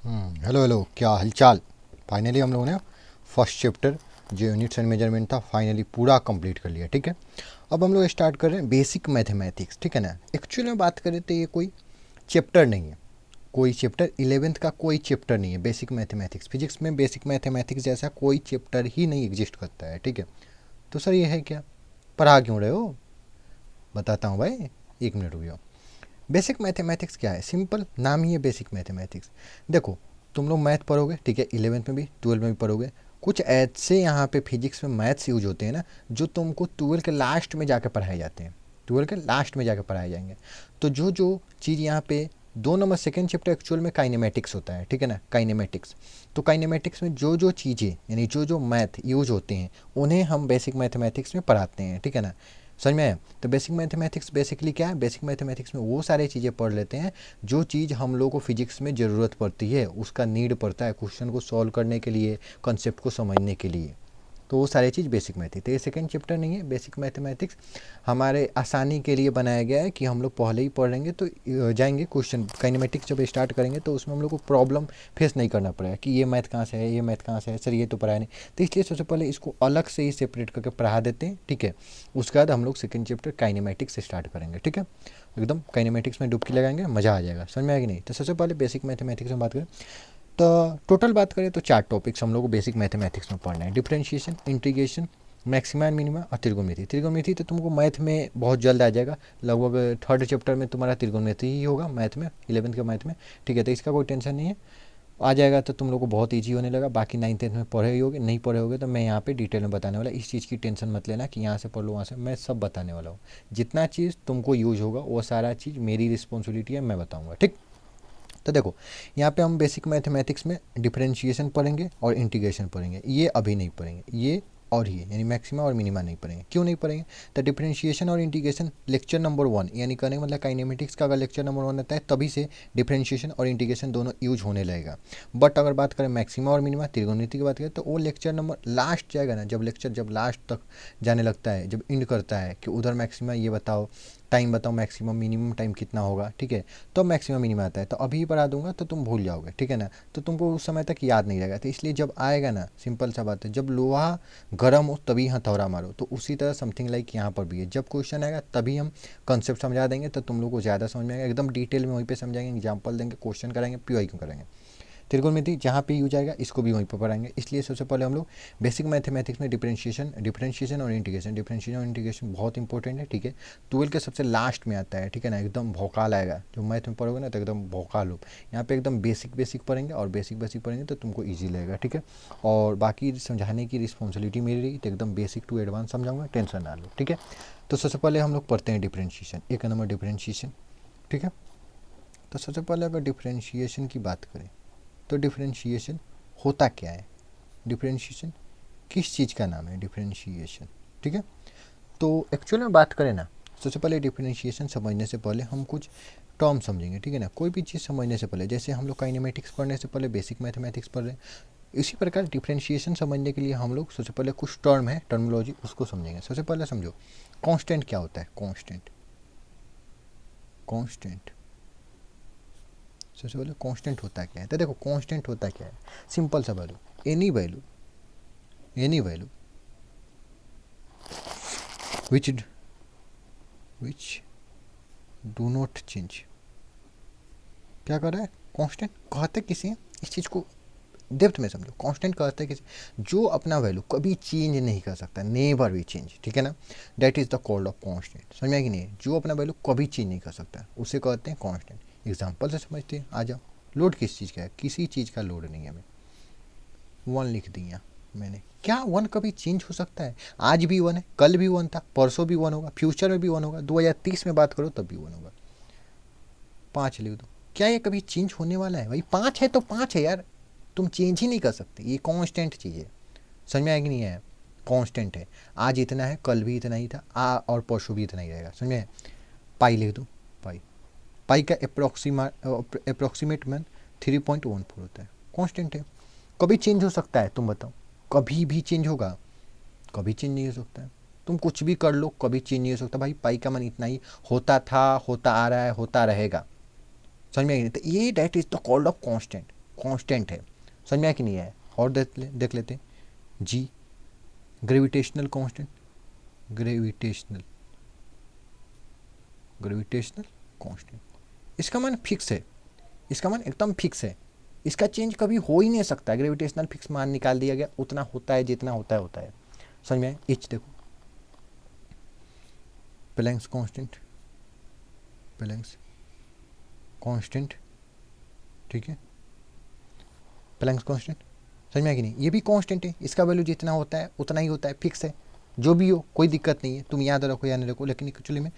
Hello hello, क्या हालचाल। Finally हम लोगों ने फर्स्ट चैप्टर जो यूनिट्स एंड मेजरमेंट था फाइनली पूरा कंप्लीट कर लिया। ठीक है, अब हम लोग स्टार्ट कर रहे हैं बेसिक मैथमेटिक्स। ठीक है ना, एक्चुअली में बात करें तो ये कोई चैप्टर नहीं है, कोई चैप्टर 11th का कोई चैप्टर नहीं है। बेसिक मैथमेटिक्स, फिजिक्स में बेसिक मैथमेटिक्स जैसा कोई चैप्टर ही नहीं एग्जिस्ट करता है। ठीक है, तो सर ये है क्या, पढ़ा क्यों रहे हो, बताता हूँ भाई, 1 मिनट रुक जाओ। बेसिक मैथमेटिक्स क्या है, सिंपल नाम ही है बेसिक मैथमेटिक्स। देखो, तुम लोग मैथ पढ़ोगे, ठीक है, 11th में भी 12th में भी पढ़ोगे। कुछ ऐसे यहाँ पे फिजिक्स में मैथ्स यूज होते हैं ना, जो तुमको 12th के लास्ट में जाकर पढ़ाए जाते हैं, 12th के लास्ट में जाकर पढ़ाए जाएंगे। तो जो जो चीज़ यहाँ पे 2 नंबर सेकेंड चैप्टर एक्चुअल में काइनेमेटिक्स होता है। ठीक है ना, काइनेमेटिक्स। तो काइनेमेटिक्स में जो जो चीज़ें यानी जो जो मैथ यूज होते हैं उन्हें हम बेसिक मैथमेटिक्स में पढ़ाते हैं। ठीक है ना, समझ में आया। तो बेसिक मैथमेटिक्स बेसिकली क्या है, बेसिक मैथमेटिक्स में वो सारी चीज़ें पढ़ लेते हैं जो चीज़ हम लोग को फिजिक्स में ज़रूरत पड़ती है, उसका नीड पड़ता है क्वेश्चन को सॉल्व करने के लिए, कॉन्सेप्ट को समझने के लिए। तो वो सारी चीज़ बेसिक मैथ। तो ये सेकंड चैप्टर नहीं है, बेसिक मैथमेटिक्स हमारे आसानी के लिए बनाया गया है कि हम लोग पहले ही पढ़ लेंगे तो जाएंगे क्वेश्चन काइनेमेटिक्स जब स्टार्ट करेंगे तो उसमें हम लोग को प्रॉब्लम फेस नहीं करना पड़ेगा कि ये मैथ कहाँ से है, ये मैथ कहाँ से है, सर ये तो पढ़ाया नहीं। तो इसलिए सबसे पहले इसको अलग से ही सेपरेट करके पढ़ा देते हैं। ठीक है, उसके बाद हम लोग सेकेंड चैप्टर काइनेमेटिक्स से स्टार्ट करेंगे। ठीक है, एकदम काइनेमेटिक्स में डुबकी लगाएंगे, मज़ा आ जाएगा। समझ में आएगी नहीं। तो सबसे पहले बेसिक मैथमेटिक्स में बात करें तो टोटल बात करें तो 4 टॉपिक्स हम लोग को बेसिक मैथमेटिक्स में पढ़ना है। Differentiation, integration, maxima and minima और त्रिकोणमिति। त्रिकोणमिति तो तुमको मैथ में बहुत जल्द आ जाएगा, लगभग थर्ड चैप्टर में तुम्हारा त्रिकोणमिति ही होगा मैथ में, 11th के मैथ में। ठीक है, तो इसका कोई टेंशन नहीं है, आ जाएगा तो तुम लोग को बहुत ईजी होने लगा। बाकी 9th 10th में पढ़े ही होगे, नहीं पढ़े होगे तो मैं यहाँ पे डिटेल में बताने वाला, इस चीज़ की टेंशन मत लेना कि यहाँ से पढ़ लो वहाँ से, मैं सब बताने वाला हूँ। जितना चीज़ तुमको यूज होगा वो सारा चीज़ मेरी रिस्पॉन्सिबिलिटी है, मैं बताऊँगा। ठीक, तो देखो यहाँ पे हम बेसिक मैथमेटिक्स में डिफरेंशिएशन पढ़ेंगे और इंटीग्रेशन पढ़ेंगे, ये अभी नहीं पढ़ेंगे, ये और ये यानी मैक्सिमा और मिनिमा नहीं पढ़ेंगे। क्यों नहीं पढ़ेंगे, तो डिफरेंशिएशन और इंटीग्रेशन लेक्चर नंबर 1 यानी कहने का मतलब काइनेमेटिक्स का अगर लेक्चर नंबर 1 रहता है तभी से डिफरेंशिएशन और इंटीग्रेशन दोनों यूज होने लगेगा। बट अगर बात करें मैक्सिमा और मिनिमा त्रिकोणमिति की बात करें तो वो लेक्चर नंबर लास्ट जाएगा ना, जब लेक्चर जब लास्ट तक जाने लगता है, जब इंड करता है कि उधर मैक्सिमा ये बताओ, टाइम बताओ मैक्सिमम मिनिमम टाइम कितना होगा। ठीक है, तो मैक्सिमम मिनिमम आता है, तो अभी पढ़ा दूंगा तो तुम भूल जाओगे। ठीक है ना, तो तुमको उस समय तक याद नहीं रहेगा। तो इसलिए जब आएगा ना, सिंपल सा बात है, जब लोहा गर्म हो तभी हथौड़ा मारो, तो उसी तरह समथिंग लाइक यहाँ पर भी है, जब क्वेश्चन आएगा तभी हम कंसेप्ट समझा देंगे तो तुम लोग को ज़्यादा समझ में आएगा, एकदम डिटेल में वहीं पे समझाएंगे, एग्जाम्पल देंगे, क्वेश्चन कराएंगे, पीवाई क्यों करेंगे। त्रिकोणमिति जहाँ पे यूज आएगा इसको भी वहीं पर पढ़ाएंगे। इसलिए सबसे पहले हम लोग बेसिक मैथमेटिक्स में डिफरेंशिएशन और इंटीग्रेशन, डिफरेंशिएशन और इंटीग्रेशन बहुत इंपॉर्टेंट है। ठीक है, 12 के सबसे लास्ट में आता है। ठीक है ना, एकदम भौकाल आएगा, जो मैथ में पढ़ोगे ना तो एकदम भौकाल हो। यहाँ पे एकदम बेसिक बेसिक पढ़ेंगे और बेसिक बेसिक पढ़ेंगे तो तुमको ईजी लगेगा। ठीक है, और बाकी समझाने की रिस्पॉन्सिबिलिटी मेरी रही, तो एकदम बेसिक टू एडवांस समझाऊंगा, टेंशन ना लो। ठीक है, तो सबसे पहले हम लोग पढ़ते हैं डिफरेंशिएशन, 1 नंबर डिफरेंशिएशन। ठीक है, तो सबसे पहले अगर डिफरेंशिएशन की बात करें तो डिफरेंशिएशन होता क्या है, डिफरेंशिएशन किस चीज़ का नाम है डिफरेंशिएशन। ठीक है, तो एक्चुअल में बात करें ना, सबसे पहले डिफरेंशिएशन समझने से पहले हम कुछ टर्म समझेंगे। ठीक है ना, कोई भी चीज़ समझने से पहले, जैसे हम लोग काइनेमेटिक्स पढ़ने से पहले बेसिक मैथमेटिक्स पढ़ रहे हैं, इसी प्रकार डिफरेंशिएशन समझने के लिए हम लोग सबसे पहले कुछ टर्म है, टर्मिनोलॉजी, उसको समझेंगे। सबसे पहले समझो कांस्टेंट क्या होता है, कांस्टेंट, कांस्टेंट सबसे पहले कांस्टेंट होता क्या है। तो देखो कांस्टेंट होता क्या है, सिंपल सा value, any value, any value which which do not change। क्या कर रहा है, कांस्टेंट कहते किसी, इस चीज़ को डेप्थ में समझो, कांस्टेंट कहते हैं किसी जो अपना वैल्यू कभी चेंज नहीं कर सकता, नेवर भी चेंज। ठीक है ना, that is the called of constant. समझ में आया कि नहीं, जो अपना वैल्यू कभी चेंज नहीं कर सकता उसे कहते हैं कांस्टेंट। एग्जांपल से समझते हैं, आ जाओ। लोड किस चीज़ का है, किसी चीज़ का लोड नहीं है। हमें 1 लिख दिया मैंने, क्या 1 कभी चेंज हो सकता है, आज भी 1 है, कल भी 1 था, परसों भी 1 होगा, फ्यूचर में भी 1 होगा, 2030 में बात करो तब भी 1 होगा। 5 लिख दो, क्या ये कभी चेंज होने वाला है, भाई 5 है तो 5 है यार, तुम चेंज ही नहीं कर सकते, ये कांस्टेंट चीज़ है। समझ में आया कि नहीं है, कांस्टेंट है, आज इतना है, कल भी इतना ही था, और परसों भी इतना ही रहेगा। समझ में, पाई लिख दो, पाई, पाई का अप्रोक्सीमेट मान 3.14 होता है, कांस्टेंट है, कभी चेंज हो सकता है, तुम बताओ कभी भी चेंज होगा, कभी चेंज नहीं हो सकता है। तुम कुछ भी कर लो कभी चेंज नहीं हो सकता भाई, पाई का मान इतना ही होता था, होता आ रहा है, होता रहेगा। समझ में आई नहीं, तो ये that is the called of constant. Constant है, समझ में आया कि नहीं आया? और देख लेते हैं, जी ग्रेविटेशनल कांस्टेंट, ग्रेविटेशनल कांस्टेंट, इसका मान फिक्स है, इसका मान एकदम फिक्स है, इसका चेंज कभी हो ही नहीं सकता। ग्रेविटेशनल फिक्स मान निकाल दिया गया, उतना होता है जितना होता है। समझ में आया? एच देखो, प्लैंक्स कांस्टेंट, प्लैंक्स कांस्टेंट, ठीक है, प्लैंक्स कांस्टेंट, समझ में आया कि नहीं? ये भी कांस्टेंट है, इसका वैल्यू जितना होता है उतना ही होता है, फिक्स है, जो भी हो कोई दिक्कत नहीं है, तुम याद रखो या नहीं रखो, लेकिन एक्चुअली में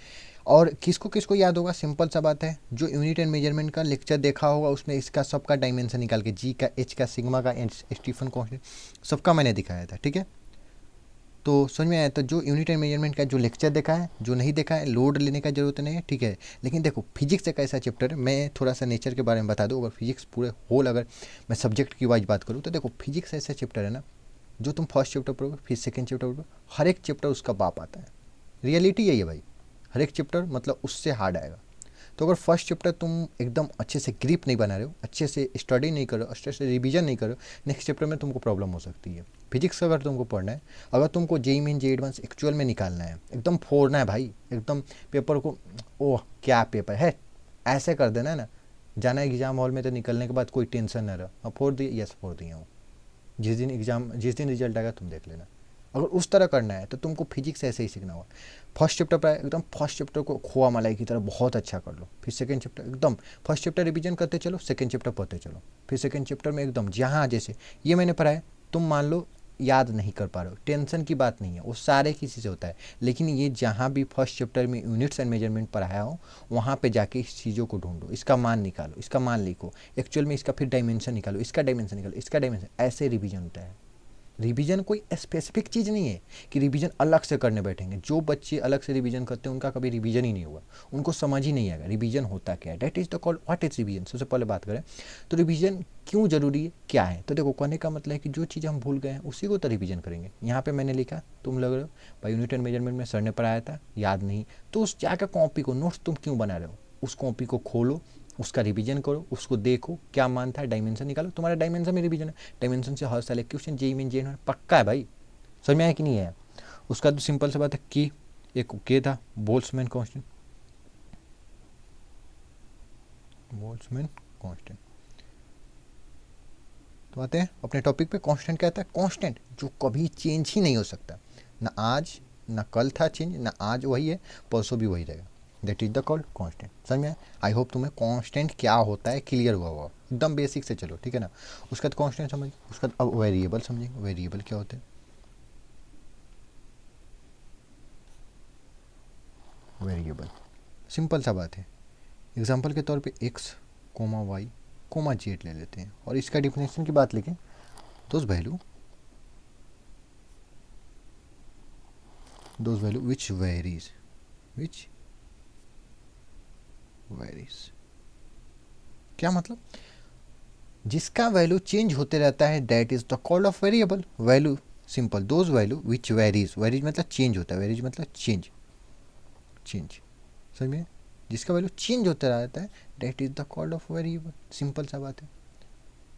और किसको किसको याद होगा, सिंपल सा बात है, जो यूनिट एंड मेजरमेंट का लेक्चर देखा होगा उसमें इसका सबका डायमेंशन निकाल के, जी का, एच का, सिग्मा का, स्टीफन कांस्टेंट, सबका मैंने दिखाया था, ठीक है? तो समझ में आया? तो जो यूनिट एंड मेजरमेंट का जो लेक्चर देखा है, जो नहीं देखा है, लोड लेने का जरूरत नहीं है, ठीक है? लेकिन देखो फिजिक्स एक ऐसा चैप्टर है, मैं थोड़ा सा नेचर के बारे में बता दूँ, अगर फिजिक्स पूरे होल अगर मैं सब्जेक्ट की वाइज बात करूँ तो देखो फिजिक्स ऐसा चैप्टर है ना, जो तुम फर्स्ट चैप्टर पढ़ोगे फिर सेकंड चैप्टर पढ़ोगे, हर एक चैप्टर उसका बाप आता है, रियलिटी यही है भाई, हर एक चैप्टर मतलब उससे हार्ड आएगा। तो अगर फर्स्ट चैप्टर तुम एकदम अच्छे से ग्रिप नहीं बना रहे हो, अच्छे से स्टडी नहीं करो, अच्छे से रिवीजन नहीं करो, नेक्स्ट चैप्टर में तुमको प्रॉब्लम हो सकती है। फिजिक्स अगर तुमको पढ़ना है, अगर तुमको जेई मेन जे एडवांस एक्चुअल में निकालना है, एकदम फोड़ना है भाई, एकदम पेपर को, ओह क्या पेपर है, ऐसे कर देना है ना, जाना है एग्जाम हॉल में तो निकलने के बाद कोई टेंशन ना रहा, अब फोड़ दिए, यस फोड़ दिया हूँ, जिस दिन रिजल्ट आएगा तुम देख लेना। अगर उस तरह करना है तो तुमको फिजिक्स ऐसे ही सीखना होगा। फर्स्ट चैप्टर पर एकदम फर्स्ट चैप्टर को खोआ मलाई की तरह बहुत अच्छा कर लो, फिर सेकंड चैप्टर एकदम फर्स्ट चैप्टर रिवीजन करते चलो, सेकंड चैप्टर पढ़ते चलो, फिर सेकंड चैप्टर में एकदम जहाँ जैसे ये मैंने पढ़ा है, तुम मान लो याद नहीं कर पा रहे हो, टेंशन की बात नहीं है, वो सारे किसी से होता है, लेकिन ये जहाँ भी फर्स्ट चैप्टर में यूनिट्स एंड मेजरमेंट पढ़ाया हो वहाँ पे जाके इस चीज़ों को ढूंढो, इसका मान निकालो, इसका मान लिखो, एक्चुअल में इसका फिर डायमेंशन निकालो, इसका डायमेंशन निकालो, इसका डायमेंशन, ऐसे रिवीजन होता है। रिवीजन कोई स्पेसिफिक चीज़ नहीं है कि रिवीजन अलग से करने बैठेंगे, जो बच्चे अलग से रिवीजन करते हैं उनका कभी रिवीजन ही नहीं हुआ, उनको समझ ही नहीं आएगा रिवीजन होता क्या है, that is the called what is revision. सबसे पहले बात करें तो रिवीजन क्यों जरूरी है, क्या है, तो देखो कहने का मतलब है कि जो चीज़ हम भूल गए हैं उसी को तो रिवीजन करेंगे। यहाँ पे मैंने लिखा, तुम लग रहे हो भाई यूनिट एंड मेजरमेंट में सर ने पढ़ाया था याद नहीं, तो उस जाकर कॉपी को नोट्स तुम क्यों बना रहे हो, उस कॉपी को खोलो, उसका रिवीजन करो, उसको देखो क्या मान था, डायमेंशन निकालो, तुम्हारा डायमेंशन में रिवीजन है, डायमेंशन से हर साल एक क्वेश्चन जेई मेन जे पक्का है भाई। समझ में आया कि नहीं है? उसका तो सिंपल सा बात है कि एक के था बोल्ट्जमैन कांस्टेंट, बोल्ट्जमैन कांस्टेंट। तो आते हैं अपने टॉपिक पे। कांस्टेंट क्या था? कांस्टेंट जो कभी चेंज ही नहीं हो सकता, ना आज ना कल था चेंज, ना आज वही है परसों भी वही रहेगा, that is the called constant. समझ में? आई होप तुम्हें कांस्टेंट क्या होता है क्लियर हुआ होगा, एकदम बेसिक से चलो, ठीक है ना? उसका तो कांस्टेंट समझ, उसका अब वेरिएबल समझेंगे, वेरिएबल क्या होते हैं, वेरिएबल सिंपल सा बात है, एग्जाम्पल के तौर पे x comma y comma z ले लेते हैं, और इसका डिफिनेशन की बात लिखें, दोज वैल्यू विच वेरीज क्या मतलब? जिसका वैल्यू चेंज होते रहता है, that is the called of variable. Value simple, those value which varies, varies मतलब चेंज होता है, वेरीज मतलब चेंज, समझ में? जिसका वैल्यू चेंज होता रहता है, that is the called of variable. Simple सा बात है,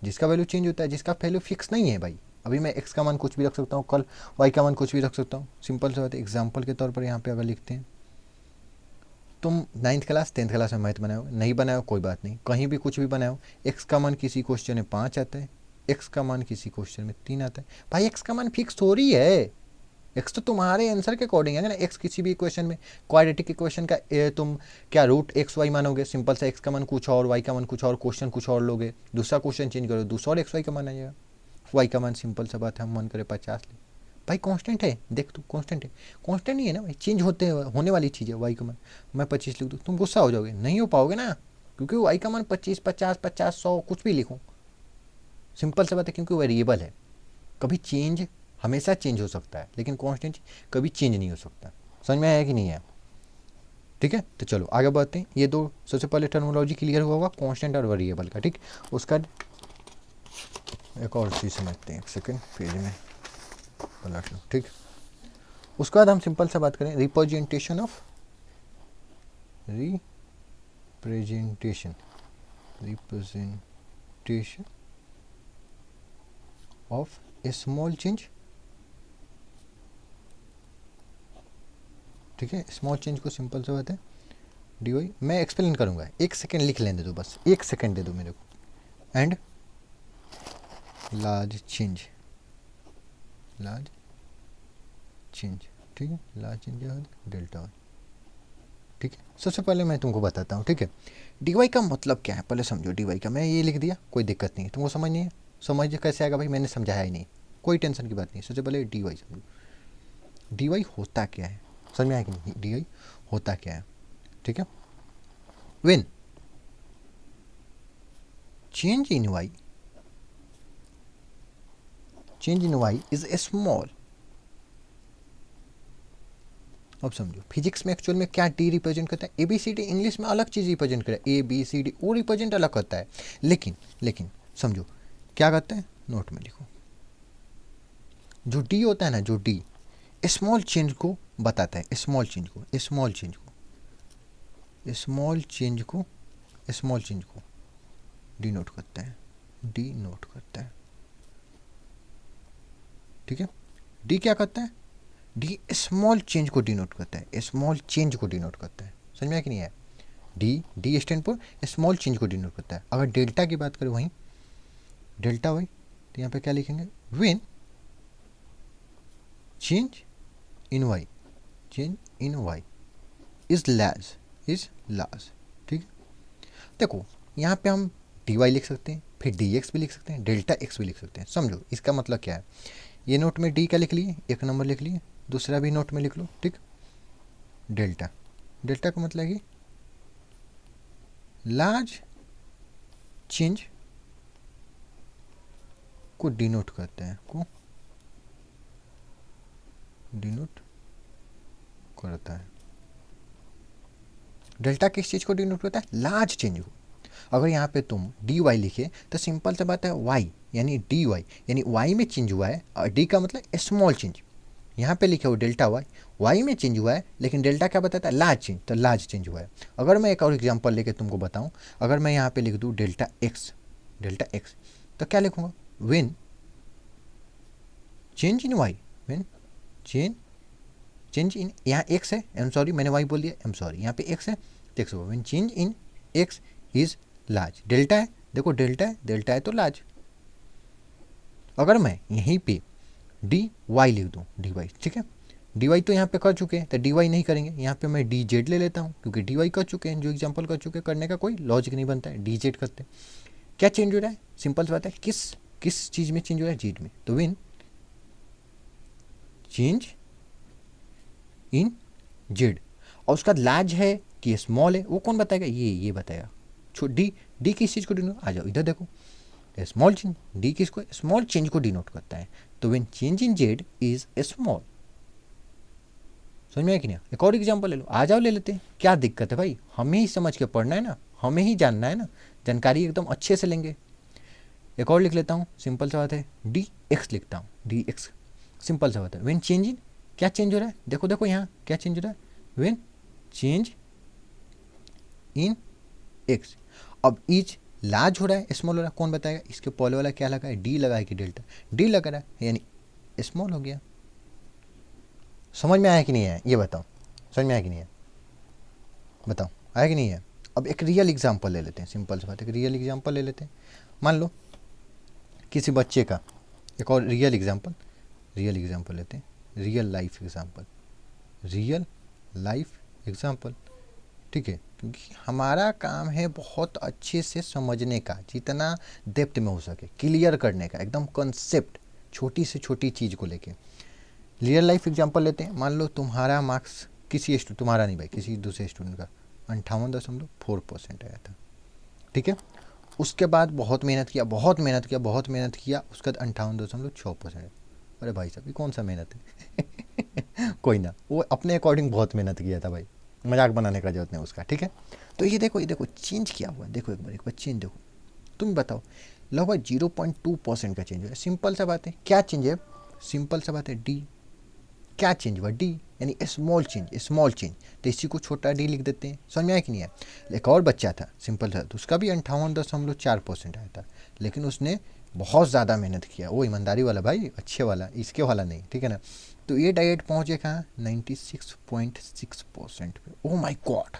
जिसका वैल्यू चेंज होता है, जिसका वैल्यू फिक्स नहीं है भाई, अभी मैं x का मान कुछ भी रख सकता हूँ, कल y का मान कुछ भी रख सकता हूँ। सिंपल सा बात है, एग्जाम्पल के तौर पर यहाँ पे अगर लिखते हैं, तुम 9th क्लास 10th क्लास में मैथ बनाओ, नहीं बनाओ कोई बात नहीं, कहीं भी कुछ भी बनाओ, x का मान किसी क्वेश्चन में 5 आता है, x का मान किसी क्वेश्चन में 3 आता है, भाई x का मान फिक्स हो रही है, x तो तुम्हारे आंसर के अकॉर्डिंग है ना। x किसी भी क्वेश्चन में, क्वाड्रेटिक इक्वेशन का तुम क्या रूट एक्स वाई मानोगे, सिंपल सा x का मान कुछ और, y का मान कुछ और, क्वेश्चन कुछ और लोगे, दूसरा क्वेश्चन चेंज करो, दूसरा और एक्स वाई का मान आ जाएगा। y का मान सिंपल सा बात है, हम मन करे 50 ले, भाई कांस्टेंट है, देख तू कांस्टेंट है, कांस्टेंट नहीं है ना भाई, चेंज होने वाली चीज़ है। y का मान मैं 25 लिख दूँ, तुम गुस्सा हो जाओगे, नहीं हो पाओगे ना, क्योंकि y का मान 25 50 50 100 कुछ भी लिखूँ, सिंपल सा बात है, क्योंकि वेरिएबल है, कभी चेंज, हमेशा चेंज हो सकता है, लेकिन कांस्टेंट कभी चेंज नहीं हो सकता। समझ में आया कि नहीं है? ठीक है, तो चलो आगे बढ़ते हैं। ये दो सबसे पहले टर्मिनोलॉजी क्लियर हुआ होगा कांस्टेंट और वेरिएबल का, ठीक। उसका एक और चीज़ समझते हैं, एक सेकेंड पेज में पलट लो, ठीक। उसके बाद हम सिंपल सा बात करें representation of representation of A small change, ठीक है, स्मॉल चेंज को सिंपल से बात है डी वाई, मैं एक्सप्लेन करूँगा, 1 सेकेंड लिख लेने दो बस, 1 सेकेंड दे दो मेरे को, and large change, large change, ठीक है, लार्ज चेंज डेल्टा वाई, ठीक है। सबसे पहले मैं तुमको बताता हूँ, ठीक है, डी वाई का मतलब क्या है पहले समझो। डी वाई का मैं ये लिख दिया, कोई दिक्कत नहीं है, तुमको समझ नहीं है, समझ कैसे आएगा भाई, मैंने समझाया ही नहीं, कोई टेंशन की बात नहीं। सबसे पहले डी वाई समझो, डी वाई होता क्या है, समझ में आया कि नहीं, डी वाई होता क्या है, ठीक है। When change in y, change in y is a small, अब समझो फिजिक्स में एक्चुअल में क्या डी रिप्रेजेंट करता है, A B C D English में अलग चीज़ रिप्रेजेंट करता है, ए बी सी डी वो रिप्रेजेंट अलग करता है, लेकिन लेकिन समझो क्या करता है, नोट में लिखो, जो डी होता है ना, जो डी स्मॉल चेंज को बताता है, स्मॉल चेंज को, स्मॉल चेंज को, स्मॉल चेंज को, स्मॉल चेंज को डिनोट करता है, डिनोट करता है, ठीक है। डी क्या करता है, डी स्मॉल चेंज को डिनोट करता है, स्मॉल चेंज को डिनोट करता है, समझ में आया कि नहीं है। डी डी स्टैंड पर स्मॉल चेंज को डिनोट करता है। अगर डेल्टा की बात करें वहीं डेल्टा वाई, तो यहाँ पे क्या लिखेंगे, when change in y, change in y is large, is large, ठीक है। देखो यहाँ पे हम डी वाई लिख सकते हैं, फिर डी एक्स भी लिख सकते हैं, डेल्टा एक्स भी लिख सकते हैं। समझो इसका मतलब क्या है, ये नोट में डी का लिख लिए, एक नंबर लिख लिए, दूसरा भी नोट में लिख लो, ठीक। डेल्टा, डेल्टा का मतलब है कि लार्ज चेंज को डिनोट करते हैं, को डिनोट करता है। डेल्टा किस चीज़ को डिनोट करता है, लार्ज चेंज को। अगर यहाँ पे तुम डी वाई लिखे तो सिंपल सा बात है वाई यानी डी वाई यानी वाई में चेंज हुआ है, और डी का मतलब स्मॉल चेंज। यहाँ पे लिखे हो डेल्टा वाई, वाई में चेंज हुआ है, लेकिन डेल्टा क्या बताता है, लार्ज चेंज, तो लार्ज चेंज हुआ है। अगर मैं एक और एग्जांपल लेके तुमको बताऊँ, अगर मैं यहाँ पे लिख दूँ डेल्टा एक्स, डेल्टा एक्स, तो क्या लिखूँगा, when change in y, when change in, यहाँ एक्स है, एम सॉरी मैंने वाई बोल दिया, एम सॉरी, यहाँ पे एक्स है, देख सको when change in x is large, delta है, देखो डेल्टा है, डेल्टा है तो लार्ज। अगर मैं यहीं पे डी वाई लिख दूँ, डी वाई, ठीक है, डी वाई तो यहाँ पे कर चुके हैं तो डी वाई नहीं करेंगे, यहाँ पे मैं डी जेड ले लेता हूँ, क्योंकि डी वाई कर चुके हैं, जो एग्जाम्पल कर चुके हैं, करने का कोई लॉजिक नहीं बनता है, डी जेड करते हैं। क्या चेंज हो रहा है, सिंपल सी बात है, किस किस चीज़ में चेंज हो रहा है, जेड में, तो व्हेन चेंज इन जेड, और उसका लार्ज है कि स्मॉल है, वो कौन बताएगा, ये बताएगा। डी डी किस चीज़ को डिनोट, आ जाओ इधर देखो, स्मॉल चेंज, डी किसको, स्मॉल चेंज को डिनोट करता है, तो when change in Z is small. समझ में आया कि नहीं। एक और एग्जांपल ले लो, आ जाओ ले लेते हैं, क्या दिक्कत है भाई, हमें ही समझ के पढ़ना है ना, हमें ही जानना है ना, जानकारी एकदम अच्छे से लेंगे। एक और लिख लेता हूँ, सिंपल सा बात है, डी एक्स लिखता हूँ, डी एक्स, सिंपल सा बात है, व्हेन चेंज इन, क्या चेंज हो रहा है, देखो देखो यहाँ क्या चेंज हो रहा है, व्हेन चेंज इन एक्स। अब इज लार्ज हो रहा है, स्मॉल हो रहा है, कौन बताएगा, इसके पहले वाला क्या लगा है, डी लगा है कि डेल्टा, डी लगा रहा है यानी स्मॉल हो गया। समझ में आया कि नहीं आया, ये बताओ, समझ में आया कि नहीं है, बताओ आया कि नहीं है। अब एक रियल एग्जांपल ले लेते हैं, सिंपल सी बात है, एक रियल एग्जांपल ले लेते हैं। मान लो किसी बच्चे का, एक और रियल एग्जांपल लेते हैं, real life example, real life example, ठीक है, क्योंकि हमारा काम है बहुत अच्छे से समझने का, जितना डेप्थ में हो सके क्लियर करने का, एकदम कॉन्सेप्ट, छोटी से छोटी चीज़ को लेके। रियल लाइफ एग्जांपल लेते हैं, मान लो तुम्हारा मार्क्स किसी तुम्हारा नहीं भाई, किसी दूसरे स्टूडेंट का 58.4% आया था, ठीक है। उसके बाद बहुत मेहनत किया, उसके बाद 58.6%। अरे भाई साहब ये कौन सा मेहनत है कोई ना, वो अपने अकॉर्डिंग बहुत मेहनत किया था भाई, मजाक बनाने का जरूरत नहीं उसका, ठीक है। तो ये देखो चेंज किया हुआ है, देखो एक बार चेंज देखो, तुम बताओ, लगभग 0.2% का चेंज हुआ है। सिंपल सा बात है, क्या चेंज है, सिंपल सा बात है, डी, क्या चेंज हुआ, डी, यानी स्मॉल चेंज, तो इसी को छोटा डी लिख देते हैं। समझ में आया कि नहीं है? एक और बच्चा था सिंपल था, तो उसका भी 58.4% आया था, लेकिन उसने बहुत ज़्यादा मेहनत किया, वो ईमानदारी वाला भाई, अच्छे वाला, इसके वाला नहीं, ठीक है ना। तो ये डाइट पहुँचे कहाँ, 96.6% पे। ओ माई गॉड,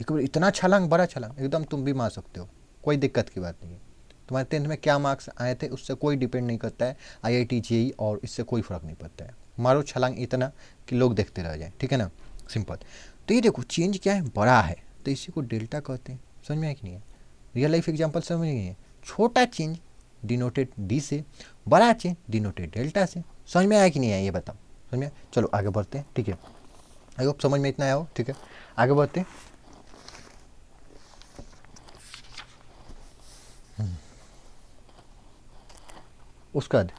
एक बार इतना छलांग, बड़ा छलांग, एकदम तुम भी मार सकते हो, कोई दिक्कत की बात नहीं है। तुम्हारे 10th में क्या मार्क्स आए थे उससे कोई डिपेंड नहीं करता है, IIT JEE और इससे कोई फ़र्क नहीं पड़ता है। मारो छलांग इतना कि लोग देखते रह जाए, ठीक है ना, सिंपल। तो ये देखो चेंज क्या है, बड़ा है, तो इसी को डेल्टा कहते हैं। समझ में आया कि नहीं है? रियल लाइफ एग्जाम्पल समझ नहीं है? छोटा चेंज डिनोटेड डी से, बड़ा चेंज डिनोटेड डेल्टा से। समझ में आया कि नहीं आया ये बताओ? समझ में आया? चलो आगे बढ़ते हैं, ठीक है। आई होप समझ में इतना आया हो, ठीक है, आगे बढ़ते हैं। उसका बाद,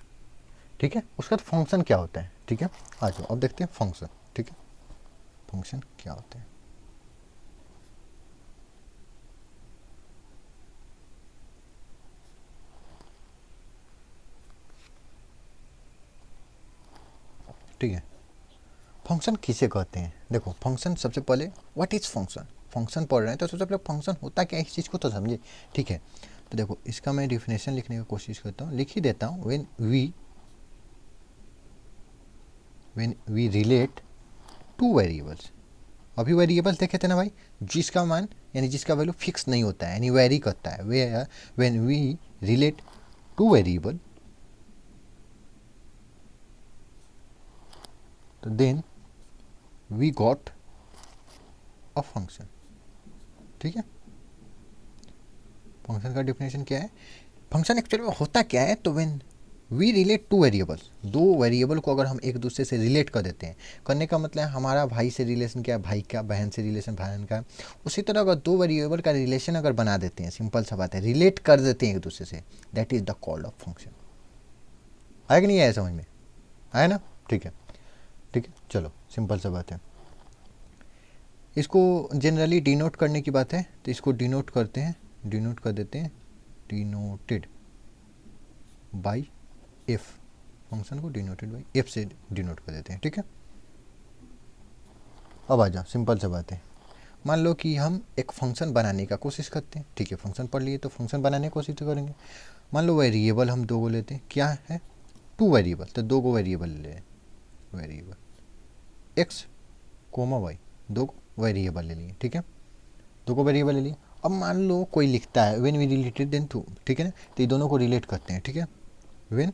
ठीक है, उसका फंक्शन क्या होता है, ठीक है। आ जाओ अब देखते हैं फंक्शन, ठीक है, फंक्शन क्या होते हैं। ठीक है, फंक्शन किसे कहते हैं? देखो फंक्शन सबसे पहले व्हाट इज फंक्शन, फंक्शन पढ़ रहे हैं तो सबसे पहले फंक्शन होता क्या है इस चीज़ को तो समझे, ठीक है। तो देखो इसका मैं डिफिनेशन लिखने की कोशिश करता हूँ, लिख ही देता हूँ। When we relate two variables, अभी वेरिएबल्स देखे थे ना भाई, जिसका मान यानी जिसका वैल्यू फिक्स नहीं होता है यानी वेरी करता है, when we relate to variable, तो then we got a function, ठीक है। फंक्शन का डिफिनेशन क्या है? फंक्शन एक्चुअली में होता क्या है, तो when we relate two variables, दो वेरिएबल को अगर हम एक दूसरे से रिलेट कर देते हैं, करने का मतलब है हमारा भाई से रिलेशन क्या है भाई का, बहन से रिलेशन बहन का, उसी तरह अगर दो वेरिएबल का रिलेशन अगर बना देते हैं, सिंपल सा बात है, रिलेट कर देते हैं एक दूसरे से, that is the called of function. आया कि नहीं आया समझ में? आया ना? ठीक है, ठीक है, चलो सिंपल सा बात है। इसको जनरली डिनोट करने की बात है, तो इसको डिनोट करते हैं, डिनोट कर देते हैं, डिनोटेड बाई एफ, फंक्शन को डिनोटेड बाई एफ से डिनोट कर देते हैं, ठीक है। अब आ जाओ, सिंपल सा बात है। मान लो कि हम एक फंक्शन बनाने का कोशिश करते हैं, ठीक है, फंक्शन पढ़ लिए तो फंक्शन बनाने की कोशिश तो करेंगे। मान लो वेरिएबल हम दो को लेते हैं, क्या है, टू वेरिएबल, तो दो को वेरिएबल ले लें, वेरिएबल एक्स कोमा वाई, दो वेरिएबल ले लिए, ठीक है, दो को वेरिएबल ले लिए। अब मान लो कोई लिखता है when we related then two, ठीक है ना, तो ये दोनों को रिलेट करते हैं, ठीक है, when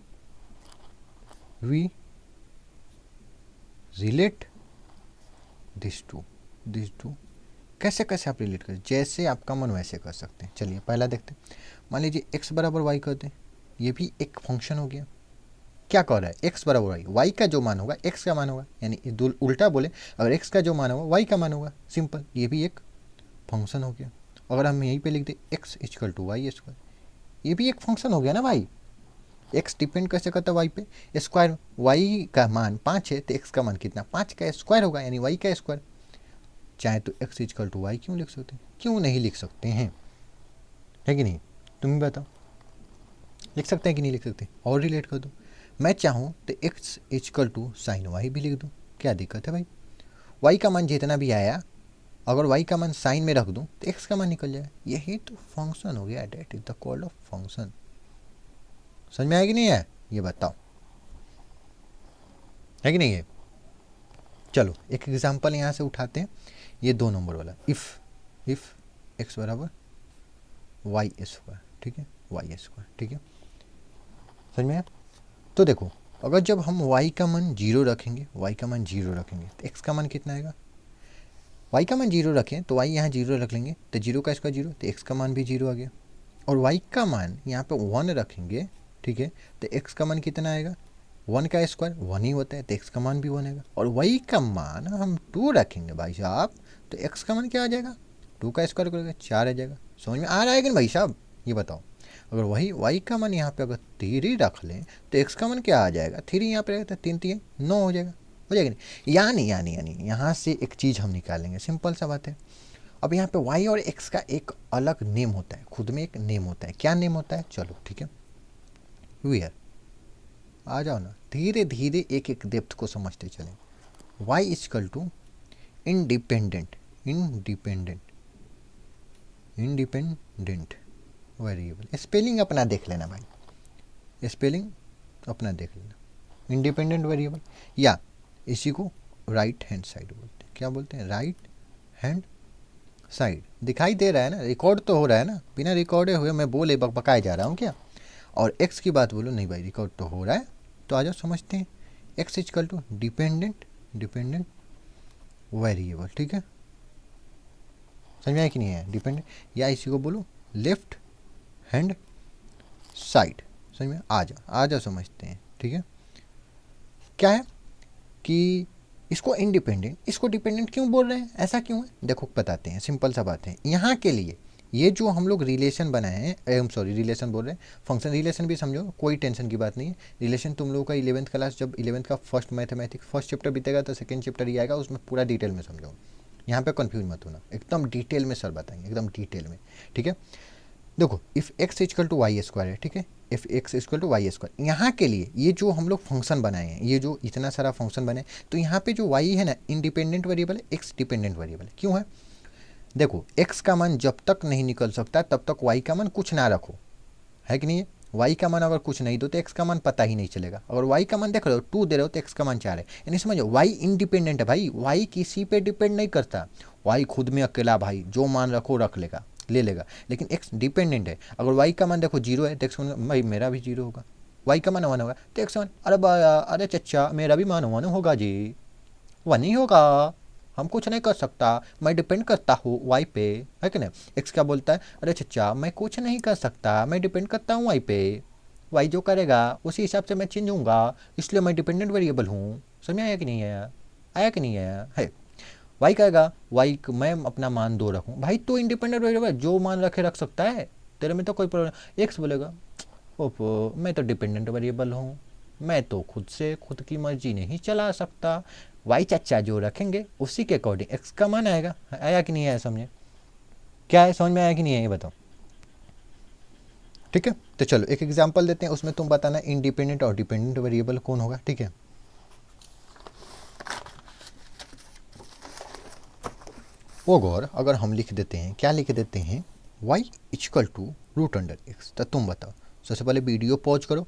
we relate this to, कैसे कैसे आप रिलेट करें, जैसे आपका मन वैसे कर सकते हैं। चलिए पहला देखते हैं, मान लीजिए x बराबर वाई करते हैं, ये भी एक फंक्शन हो गया। क्या कह रहा है, x बराबर वाई, वाई का जो मान होगा x का मान होगा, यानी उल्टा बोले, अगर x का जो मान होगा y का मान होगा, सिंपल, ये भी एक फंक्शन हो गया। अगर हम यहीं पे लिख दें x equal to y square, ये भी एक फंक्शन हो गया ना भाई। x डिपेंड कैसे करता है वाई पे, स्क्वायर, वाई का मान 5 है तो x का मान कितना, 5 का स्क्वायर होगा, यानी y का स्क्वायर। चाहे तो x इक्वल टू वाई क्यों लिख सकते हैं, क्यों नहीं लिख सकते हैं, है कि नहीं? तुम ही बताओ, लिख सकते हैं कि नहीं लिख सकते? और रिलेट कर दो, मैं चाहूँ तो x equal to sine y भी लिख दूँ, क्या दिक्कत है भाई? y का मान जितना भी आया, अगर y का मान साइन में रख दूँ तो x का मान निकल जाए, यही तो फंक्शन हो गया, that is the called of function. समझ में आया कि नहीं है ये बताओ, है कि नहीं है? चलो एक एग्जांपल यहाँ से उठाते हैं, ये 2 नंबर वाला, इफ़ x बराबर वाई स्क्वायर, ठीक है, वाई स्क्वायर, ठीक है, समझ में आया? तो देखो अगर जब हम y का मान 0 रखेंगे, y का मान 0 रखेंगे तो x का मान कितना आएगा, y का मान 0 रखें तो y यहाँ 0 रख लेंगे तो 0 का स्क्वायर 0, तो x का मान भी 0 आ गया। और y का मान यहाँ पे 1 रखेंगे, ठीक है, तो x का मान कितना आएगा, 1 का स्क्वायर 1 ही होता है तो x का मान भी 1 आएगा। और y का मान हम 2 रखेंगे भाई साहब, तो x का मान क्या आ जाएगा, 2 का स्क्वायर करेगा 4 आ जाएगा। समझ में आ रहा है कि भाई साहब? ये बताओ, अगर वही y का मान यहाँ पे अगर 3 रख लें तो x का मान क्या आ जाएगा, 3 यहाँ पे रहेगा तो 3 3 9 हो जाएगा, हो जाएगा नहीं? यानी यहाँ से एक चीज़ हम निकालेंगे, सिंपल सा बात है। अब यहाँ पे y और x का एक अलग नेम होता है, खुद में एक नेम होता है, क्या नेम होता है, चलो ठीक है, वेयर, आ जाओ ना, धीरे धीरे एक एक डेप्थ को समझते चलें। y equal to independent variable. Spelling अपना देख लेना भाई, स्पेलिंग अपना देख लेना। इंडिपेंडेंट वेरिएबल, या इसी को राइट हैंड साइड बोलते हैं। क्या बोलते हैं? Right hand side. दिखाई दे रहा है ना, रिकॉर्ड तो हो रहा है ना, बिना रिकॉर्डे हुए मैं बोले बकाए जा रहा हूँ क्या? और एक्स की बात बोलो, नहीं भाई रिकॉर्ड तो हो रहा है। तो आ जाओ समझते हैं। X equal to dependent variable, ठीक है, समझ में आया कि नहीं है? डिपेंडेंट, या इसी को बोलो लेफ्ट हैंड साइड। समझ में आ जाओ समझते हैं, ठीक है। क्या है कि इसको इंडिपेंडेंट, इसको डिपेंडेंट क्यों बोल रहे हैं, ऐसा क्यों है? देखो बताते हैं, सिंपल सा बात है। यहाँ के लिए ये जो हम लोग रिलेशन बनाए हैं, सॉरी रिलेशन बोल रहे हैं, फंक्शन रिलेशन भी समझो, कोई टेंशन की बात नहीं है। रिलेशन तुम लोगों का 11th क्लास, जब 11th का फर्स्ट मैथमेटिक्स फर्स्ट चैप्टर बीतेगा तो सेकंड चैप्टर ही आएगा, उसमें पूरा डिटेल में समझो। यहाँ पे कंफ्यूज मत होना, एकदम डिटेल में सर बताएंगे, एकदम डिटेल में, ठीक है। देखो if x equal to y square है, ठीक है, if x equal to y square, यहाँ के लिए ये जो हम लोग फंक्शन बनाए हैं, ये जो इतना सारा फंक्शन बने, तो यहाँ पे जो वाई है ना इंडिपेंडेंट वेरिएबल है, एक्स डिपेंडेंट वेरिएबल है। क्यों है? देखो एक्स का मान जब तक नहीं निकल सकता तब तक वाई का मान कुछ ना रखो, है कि नहीं है? वाई का मान अगर कुछ नहीं दो तो एक्स का मान पता ही नहीं चलेगा। अगर वाई का मान देख रहे हो 2 दे रहे हो तो एक्स का मान 4 है, यानी समझो वाई इंडिपेंडेंट है भाई, वाई किसी पे डिपेंड नहीं करता। वाई खुद में अकेला भाई, जो मान रखो रख लेगा, ले लेगा। लेकिन एक्स डिपेंडेंट है। अगर वाई का मान देखो 0 है तो एक्स भाई मेरा भी 0 होगा। वाई का मान 1 होगा तो एक्स मान, अरे चच्चा मेरा भी मान 1 होगा जी, 1 ही होगा। हम कुछ नहीं कर सकता, मैं डिपेंड करता हूँ वाई पे, है कि नहीं? एक्स क्या बोलता है? अरे चच्चा मैं कुछ नहीं कर सकता, मैं डिपेंड करता हूँ वाई पे, वाई जो करेगा उसी हिसाब से मैं चेंज होऊंगा, इसलिए मैं डिपेंडेंट वेरिएबल हूँ। समझ में आया कि नहीं आया? आया कि नहीं आया है? वाई कहेगा वाई मैं अपना मान 2 रखूँ, भाई तो इंडिपेंडेंट वेरिएबल जो मान रखे रख सकता है, तेरे में तो कोई प्रॉब्लम। एक्स बोलेगा ओपो मैं तो डिपेंडेंट वेरिएबल हूँ, मैं तो खुद से खुद की मर्जी नहीं चला सकता। वाई चाचा जो रखेंगे उसी के अकॉर्डिंग एक्स का मान आएगा। आया कि नहीं आया समझे? क्या है, समझ में आया कि नहीं है ये बताओ, ठीक है। तो चलो एक एग्जांपल देते हैं, उसमें तुम बताना इंडिपेंडेंट और डिपेंडेंट वेरिएबल कौन होगा, ठीक है। वो गौर अगर हम लिख देते हैं, क्या लिख देते हैं, y equal to root under x, तो तुम बताओ। सबसे पहले वीडियो पॉज करो,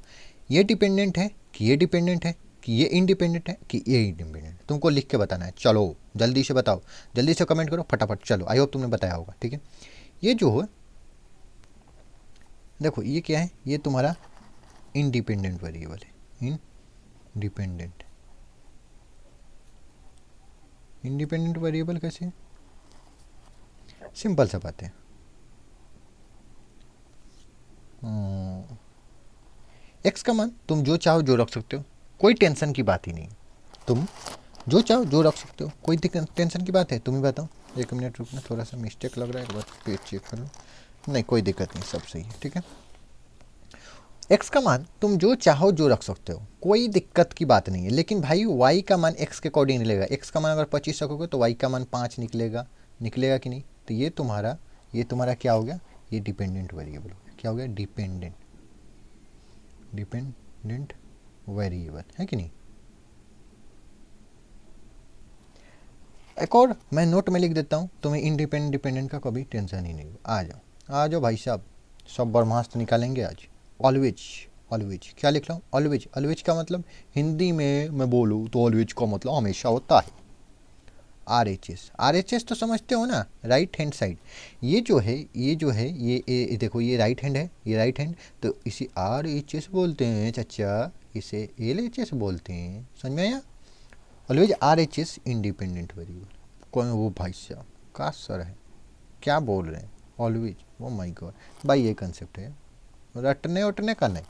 ये डिपेंडेंट है कि ये डिपेंडेंट है कि ये इंडिपेंडेंट है कि ये इंडिपेंडेंट, तुमको लिख के बताना है। चलो जल्दी से बताओ, जल्दी से कमेंट करो फटाफट। चलो आई होप तुमने बताया होगा, ठीक है। ये जो है देखो ये क्या है, ये तुम्हारा इंडिपेंडेंट वेरिएबल है, इंडिपेंडेंट वेरिएबल कैसे? सिंपल सा बात है, एक्स का मान तुम जो चाहो जो रख सकते हो, कोई टेंशन की बात ही नहीं। तुम जो चाहो जो रख सकते हो, कोई टेंशन की बात है? तुम ही बताओ। 1 मिनट रुकना, थोड़ा सा मिस्टेक लग रहा है, एक बार पेज चेक कर लो। नहीं कोई दिक्कत नहीं, सब सही है, ठीक है। एक्स का मान तुम जो चाहो जो रख सकते हो, कोई दिक्कत की बात नहीं है। लेकिन भाई वाई का मान एक्स के अकॉर्डिंग निकलेगा। एक्स का मान अगर 25 रखोगे तो वाई का मान 5 निकलेगा, निकलेगा कि नहीं? तो ये तुम्हारा क्या हो गया, ये डिपेंडेंट वेरिएबल हो गया। क्या हो गया? डिपेंडेंट वेरिएबल, है कि नहीं? एक और मैं नोट में लिख देता हूँ, तुम्हें इंडिपेंडेंट डिपेंडेंट का कभी टेंशन ही नहीं हो। आ जाओ भाई साहब, सब बर्मास्त निकालेंगे आज। ऑलवेज, ऑलवेज क्या लिख रहा हूँ? ऑलवेज, ऑलवेज का मतलब हिंदी में मैं बोलूँ तो ऑलवेज का मतलब हमेशा होता है। आर एच एस तो समझते हो ना, राइट हैंड साइड। ये जो है ये देखो ये राइट हैंड है, ये राइट हैंड, तो इसे RHS बोलते हैं चाचा, इसे LHS बोलते हैं। समझ में आया? Always RHS independent variable. कौन वो भाई साहब का सर है, क्या बोल रहे हैं? ऑलवेज, ओ माय गॉड भाई, ये कंसेप्ट है, रटने उटने का नहीं।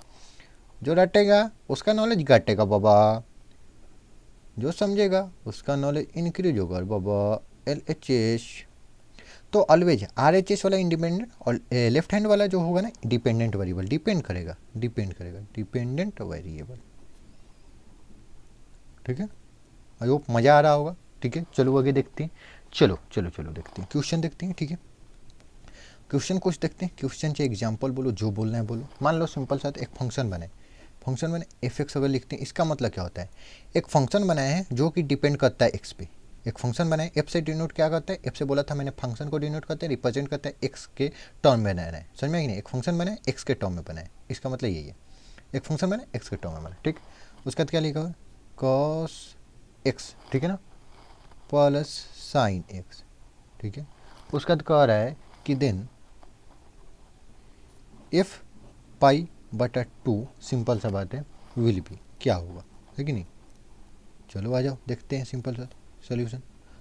जो रटेगा उसका नॉलेज घटेगा बाबा, जो समझेगा उसका नॉलेज इंक्रीज होगा बाबा। LHS तो ऑलवेज RHS वाला इंडिपेंडेंट, और लेफ्ट हैंड वाला जो होगा ना डिपेंडेंट वेरिएबल, डिपेंड करेगा डिपेंडेंट वेरिएबल, ठीक है। आई होप मज़ा आ रहा होगा, ठीक है। चलो आगे देखते हैं, चलो देखते हैं, क्वेश्चन देखते हैं, ठीक है। क्वेश्चन कुछ देखते हैं, क्वेश्चन से एग्जाम्पल बोलो, जो बोलना है बोलो। मान लो सिंपल सा एक फंक्शन बने, फंक्शन बने एफ एक्स अगर लिखते हैं, इसका मतलब क्या होता है, एक फंक्शन बनाया है जो कि डिपेंड करता है एक्स पे। एक फंक्शन बनाए, एफ से डिनोट क्या करता है, एफ से बोला था मैंने, फंक्शन को डिनोट करते हैं, रिप्रेजेंट करता है एक्स के टर्म में बनाना है, समझ में कि नहीं, एक फंक्शन बनाए एक्स के टर्म में बनाए, इसका मतलब यही है, एक फंक्शन बनाए एक्स के टर्म में बनाए, ठीक। उसके बाद क्या लिखा हुआ, कॉस एक्स, ठीक है ना, प्लस साइन एक्स, ठीक है। उसका कह रहा है कि देन एफ पाई बटा 2, सिंपल सा बात है, विल बी क्या होगा, है कि नहीं। चलो आ जाओ देखते हैं सिंपल सा सोल्यूशन।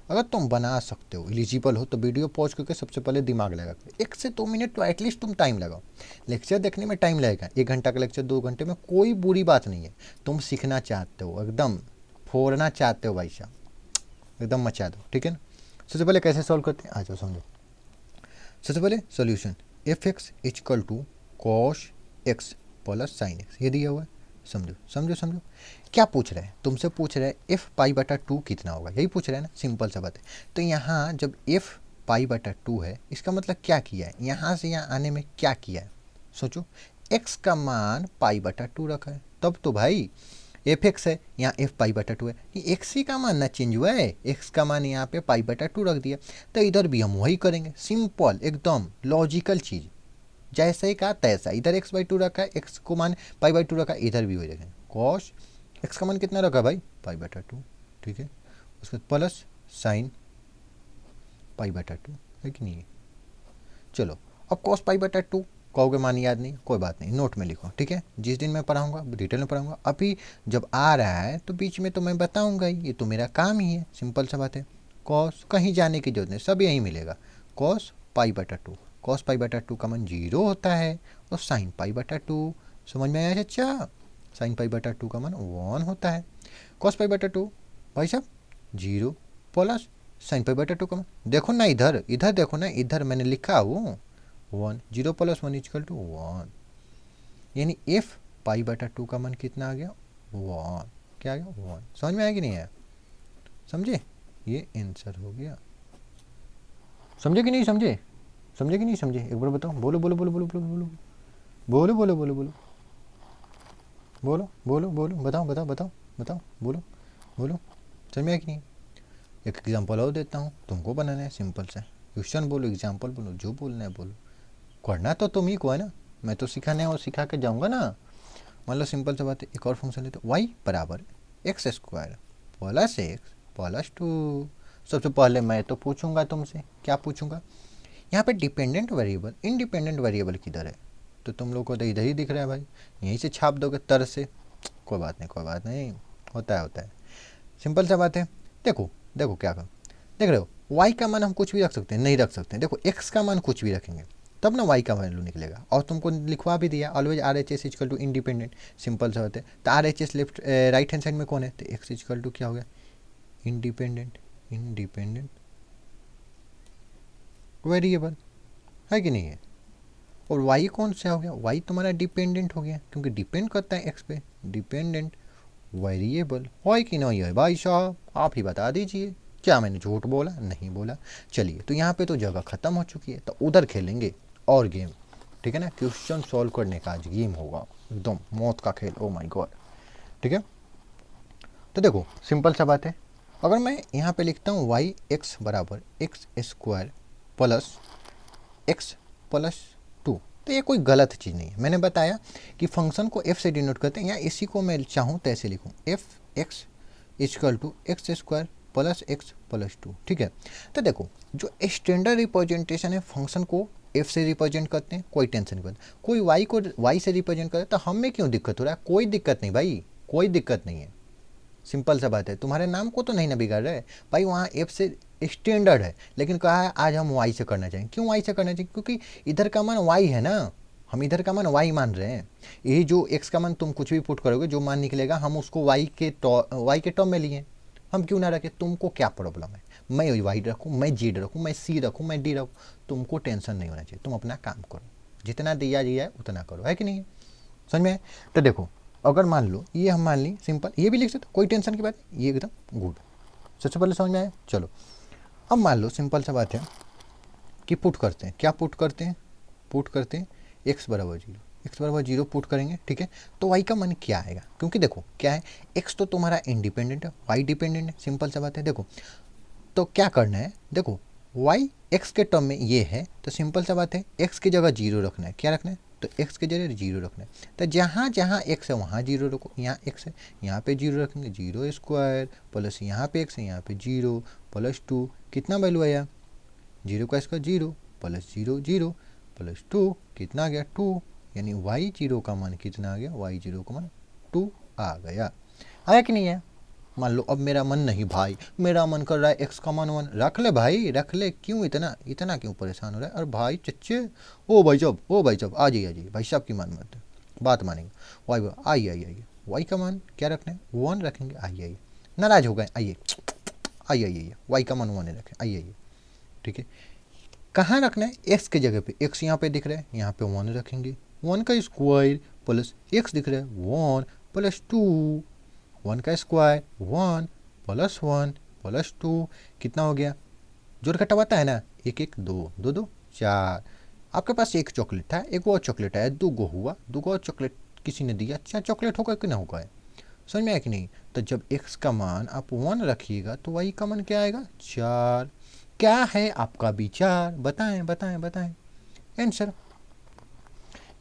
अगर तुम बना सकते हो, एलिजिबल हो, तो वीडियो पॉज करके सबसे पहले दिमाग लगा कर 1 से 2 मिनट तो एटलीस्ट तुम टाइम लगाओ। लेक्चर देखने में टाइम लगेगा, 1 घंटा का लेक्चर 2 घंटे में कोई बुरी बात नहीं है। तुम सीखना चाहते हो, एकदम फोड़ना चाहते हो भाई साहब, एकदम मचा दो, ठीक है ना। सबसे पहले कैसे सॉल्व करते हैं, आ जाओ समझो। सबसे पहले solution, f x equal to cos x plus sine x, ये दिया हुआ है, समझो समझो समझो। क्या पूछ रहे हैं, तुमसे पूछ रहे हैं एफ पाई बटा 2 कितना होगा, यही पूछ रहे हैं ना, सिंपल सा बात है। तो यहाँ जब एफ पाई बटा 2 है, इसका मतलब क्या किया है, यहाँ से यहाँ आने में क्या किया है, सोचो, एक्स का मान पाई बटा 2 रखा है, तब तो भाई एफ एक्स है, यहाँ एफ पाई बटा 2 है, ये एक्स ही का मान ना चेंज हुआ है, एक्स का मान यहाँ पे पाई बटा 2 रख दिया, तो इधर भी हम वही करेंगे, सिंपल एकदम लॉजिकल चीज़, जैसे ही कहा तैसा, इधर एक्स बाई 2 रखा है, एक्स को मान पाई बाई 2 रखा है, इधर भी वही रखेंगे, कॉस एक्स का मान कितना रखा भाई, पाई बटा 2, ठीक है। उसके बाद प्लस साइन पाई बटा 2, है कि नहीं। चलो अब कॉस पाई बटा 2 कहोगे मान याद नहीं, कोई बात नहीं, नोट में लिखो, ठीक है, जिस दिन मैं पढ़ाऊंगा डिटेल में पढ़ाऊंगा, अभी जब आ रहा है तो बीच में तो मैं बताऊंगा ही, ये तो मेरा काम ही है, सिंपल सा बात है। कॉस कहीं जाने की जरूरत नहीं, सब यहीं मिलेगा, कॉस पाई बटा 2, कॉस पाई बटा 2 का मान 0 होता है, और साइन पाई बटा 2, समझ में आया अच्छा, साइन पाई बटा 2 का मान 1 होता है, कॉस पाई बटा 2 भाई साहब 0 प्लस साइन पाई बटा 2 का मान, देखो ना इधर, इधर देखो ना, इधर मैंने लिखा हूँ 1, 0 प्लस 1 इजकल टू 1, यानी एफ पाई बटा 2 का मान कितना आ गया, 1, क्या आ गया 1, समझ में आया कि नहीं आया, समझे, ये आंसर हो गया, समझे कि नहीं समझे, समझे कि नहीं समझे, एक बार बताओ, बोलो बोलो बोलो बोलो बोलो बोलो बोलो बोलो बोलो बोलो बोलो बोलो बोलो, बताओ बताओ बताओ बताओ, बोलो बोलो, समझ में आया कि नहीं। एक एग्जाम्पल और देता हूँ, तुमको बनाना है सिंपल सा, क्वेश्चन बोलो, एग्जाम्पल बोलो, जो बोलना है बोलो, करना तो तुम ही को है ना, मैं तो सिखाने और सिखा के जाऊँगा ना। मान लो सिंपल सा बात है, एक और फंक्शन लेते, वाई बराबर x square plus x plus 2। सबसे पहले मैं तो पूछूंगा तुमसे, क्या पूछूंगा, यहाँ पे डिपेंडेंट वेरिएबल इंडिपेंडेंट वेरिएबल किधर है, तो तुम लोग को तो इधर ही दिख रहा है भाई, यहीं से छाप दोगे तर से, कोई बात नहीं कोई बात नहीं, होता है होता है, सिंपल सा बात है। देखो देखो क्या करो, देख रहे हो, y का मान हम कुछ भी रख सकते हैं, नहीं रख सकते हैं, देखो x का मान कुछ भी रखेंगे तब ना y का वैल्यू निकलेगा, और तुमको लिखवा भी दिया always R H S equal to independent, simple सा होता है, तो R H S left right hand side में कौन है, तो x इजकल टू क्या हो गया, इंडिपेंडेंट, इंडिपेंडेंट वेरिएबल, है कि नहीं है, और y कौन सा हो गया, y तुम्हारा डिपेंडेंट हो गया, क्योंकि डिपेंड करता है x पे, डिपेंडेंट वेरिएबल है कि नहीं है भाई साहब, आप ही बता दीजिए, क्या मैंने झूठ बोला, नहीं बोला। चलिए तो यहाँ पे तो जगह ख़त्म हो चुकी है, तो उधर खेलेंगे और गेम, ठीक है ना, क्वेश्चन सॉल्व करने का आज गेम होगा, एकदम मौत का खेल, ओ माय गॉड, ठीक है। तो देखो सिंपल सा बात है, अगर मैं यहाँ पे लिखता हूँ वाई एक्स बराबर x square plus x plus 2, तो ये कोई गलत चीज़ नहीं है, मैंने बताया कि फंक्शन को f से डिनोट करते हैं, या इसी को मैं चाहूँ तो ऐसे लिखूँ, f x equal to x square plus x plus 2, ठीक है। तो देखो जो स्टैंडर्ड रिप्रेजेंटेशन है, फंक्शन को f से रिप्रेजेंट करते हैं, कोई टेंशन नहीं, कोई y को y से रिप्रेजेंट करते हैं, तो हमें क्यों दिक्कत हो रहा है, कोई दिक्कत नहीं भाई, कोई दिक्कत नहीं है, सिंपल सा बात है, तुम्हारे नाम को तो नहीं ना बिगाड़ रहे भाई, वहाँ एफ से स्टैंडर्ड है, लेकिन कहा है आज हम वाई से करना चाहेंगे, क्यों वाई से करना चाहिए, क्योंकि इधर का मान वाई है ना, हम इधर का मान वाई मान रहे हैं, यही जो एक्स का मान तुम कुछ भी पुट करोगे, जो मान निकलेगा हम उसको वाई के टर्म में लिए, हम क्यों ना रखें, तुमको क्या प्रॉब्लम है, मैं वाई रखूँ, मैं जेड रखूँ, मैं सी रखूँ, मैं डी रखूँ, तुमको टेंशन नहीं होना चाहिए, तुम अपना काम करो, जितना दिया है उतना करो, है कि नहीं है, समझ में। तो देखो अगर मान लो ये हम मान ली सिंपल, ये भी लिख सकते, कोई टेंशन की बात नहीं, ये एकदम गुड, सबसे पहले समझ में आया। चलो अब मान लो सिंपल सा बात है कि पुट करते हैं, क्या पुट करते हैं, पुट करते हैं एक्स बराबर 0, एक्स बराबर 0 पुट करेंगे, ठीक है। तो वाई का मान क्या आएगा, क्योंकि देखो क्या है, एक्स तो तुम्हारा इंडिपेंडेंट है, वाई डिपेंडेंट है, सिंपल सा बात है। देखो तो क्या करना है, देखो वाई एक्स के टर्म में ये है, तो सिंपल सा बात है एक्स की जगह 0 रखना है। क्या रखना है, तो एक्स की जगह 0 रखना है। तो जहाँ जहाँ एक्स है वहाँ 0 रखो, यहाँ एक्स है यहाँ पे 0 रखेंगे, 0 स्क्वायर प्लस यहाँ पे एक्स है यहाँ पे 0 प्लस 2, कितना वैल्यू आया, 0 का स्क्वायर 0 प्लस 0 0 प्लस 2, कितना आ गया 2, यानी वाई 0 का मान कितना आ गया, वाई 0 का मान 2 आ गया। आया कि नहीं है। मान लो अब मेरा मन नहीं भाई, मेरा मन कर रहा है एक्स का मान 1, रख ले भाई रख ले, क्यों इतना इतना क्यों परेशान हो रहा है। और भाई चच्चे, ओ भाई साहब आ जाइए भाई साहब की मान मत बात मानेंगे। वाई आइए आइए आइए, वाई का मान क्या रखना है, 1 रखेंगे। आइए आइए, नाराज हो गए, आइए आइए आइए, वाई का मान 1 रखें, आइए आइए, ठीक है। कहाँ रखना है, एक्स के जगह पे, एक्स यहाँ पे दिख रहा है, यहाँ पे 1 रखेंगे। 1 का स्क्वायर प्लस एक्स दिख रहा है 1 प्लस 2, 1 का स्क्वायर 1 प्लस 1 प्लस 2, कितना हो गया, जोड़ घटावाता है ना, 1 1 2 2 2 4। आपके पास एक चॉकलेट था, एक और चॉकलेट आया, 2 गो हुआ, 2 गो और चॉकलेट किसी ने दिया, 4 चॉकलेट होगा कि ना होगा, समझ में आया कि नहीं। तो जब x का मान आप 1 रखिएगा तो y का मान क्या आएगा, 4। क्या है आपका विचार, बताएं बताएं बताएं आंसर।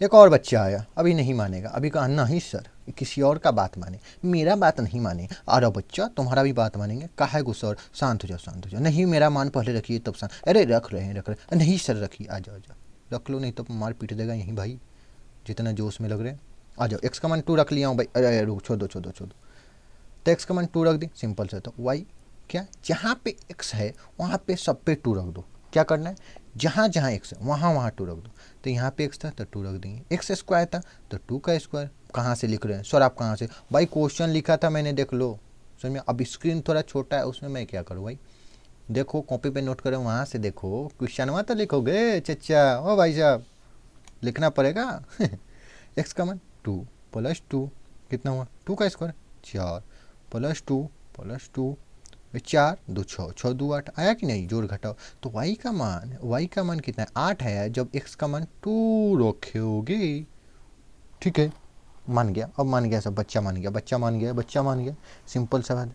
एक और बच्चा आया, अभी नहीं मानेगा, अभी कहा नहीं सर किसी और का बात माने, मेरा बात नहीं माने। अरे बच्चा तुम्हारा भी बात मानेंगे, कहा है गुस्सा, शांत हो जाओ शांत हो जाओ, नहीं मेरा मान पहले रखिए तब शांत। अरे रख रहे हैं नहीं सर रखिए, आ जाओ रख लो, नहीं तो मार पीट देगा यहीं भाई, जितना जोश में लग रहे हैं। आ जाओ, एक्स का मान 2 रख लिया हूँ भाई, अरे रुक छोड़ दो। तो एक्स का मान 2 रख दी, सिंपल से। तो वाई क्या, जहाँ पे एक्स है वहाँ पे सब पे 2 रख दो। क्या करना है, जहाँ जहाँ एक्स है वहाँ वहाँ 2 रख दो। तो यहाँ पे एक्स था तो 2 रख देंगे, एक्स स्क्वायर था तो 2 का स्क्वायर। कहाँ से लिख रहे हैं सर आप, कहाँ से भाई, क्वेश्चन लिखा था मैंने, देख लो समझ में। अब स्क्रीन थोड़ा छोटा है, उसमें मैं क्या करूँ भाई, देखो कॉपी पे नोट करें, वहाँ से देखो, क्वेश्चनवा तो लिखोगे चचा, ओ भाई साहब लिखना पड़ेगा। एक्स का मान 2 प्लस 2, कितना हुआ, 2 का स्क्वायर 4 प्लस 2 प्लस 2, 4 2 6 6 2 8, आया कि नहीं, जोड़ घटाओ। तो y का मान कितना है, 8 है, जब x का मान 2 रखोगे, ठीक है। मान गया, अब मान गया सब, बच्चा मान गया, सिंपल सा बात,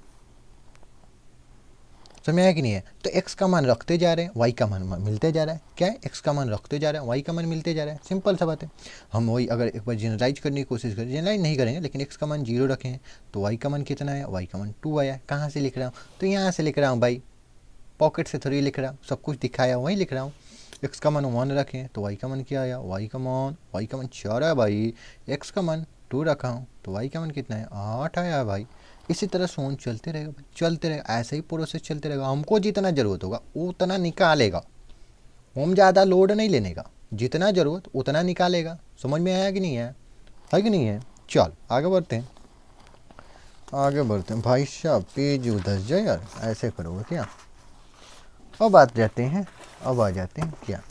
समझ में आया कि नहीं है। तो x का मान रखते जा रहे हैं, y का मान मिलते जा रहा है। क्या है, x का मान रखते जा रहे हैं, y का मान मिलते जा रहा है, सिंपल सा बात है। हम वही अगर एक बार जनरलाइज करने की कोशिश करें, जनरलाइज नहीं करेंगे, लेकिन x का मान 0 रखे हैं तो y का मान कितना है, y का मान 2 आया। कहाँ से लिख रहा हूँ, तो यहाँ से लिख रहा हूँ भाई, पॉकेट से थोड़ी लिख रहा हूँ, सब कुछ दिखाया वहीं लिख रहा हूँ। x का मान 1 रखें तो y का मान क्या आया, y का मान 4 है भाई, x का मान 2 रखा हूँ तो y का मान कितना है, 8 आया भाई। इसी तरह सोन चलते रहेगा, ऐसे ही प्रोसेस चलते रहेगा। हमको जितना ज़रूरत होगा उतना निकालेगा, हम ज़्यादा लोड नहीं लेने का, जितना ज़रूरत उतना निकालेगा। समझ में आया कि नहीं है कि नहीं है। चल आगे बढ़ते हैं भाई साहब, पेज उधर जाए यार, ऐसे करोगे क्या। अब आ जाते हैं क्या,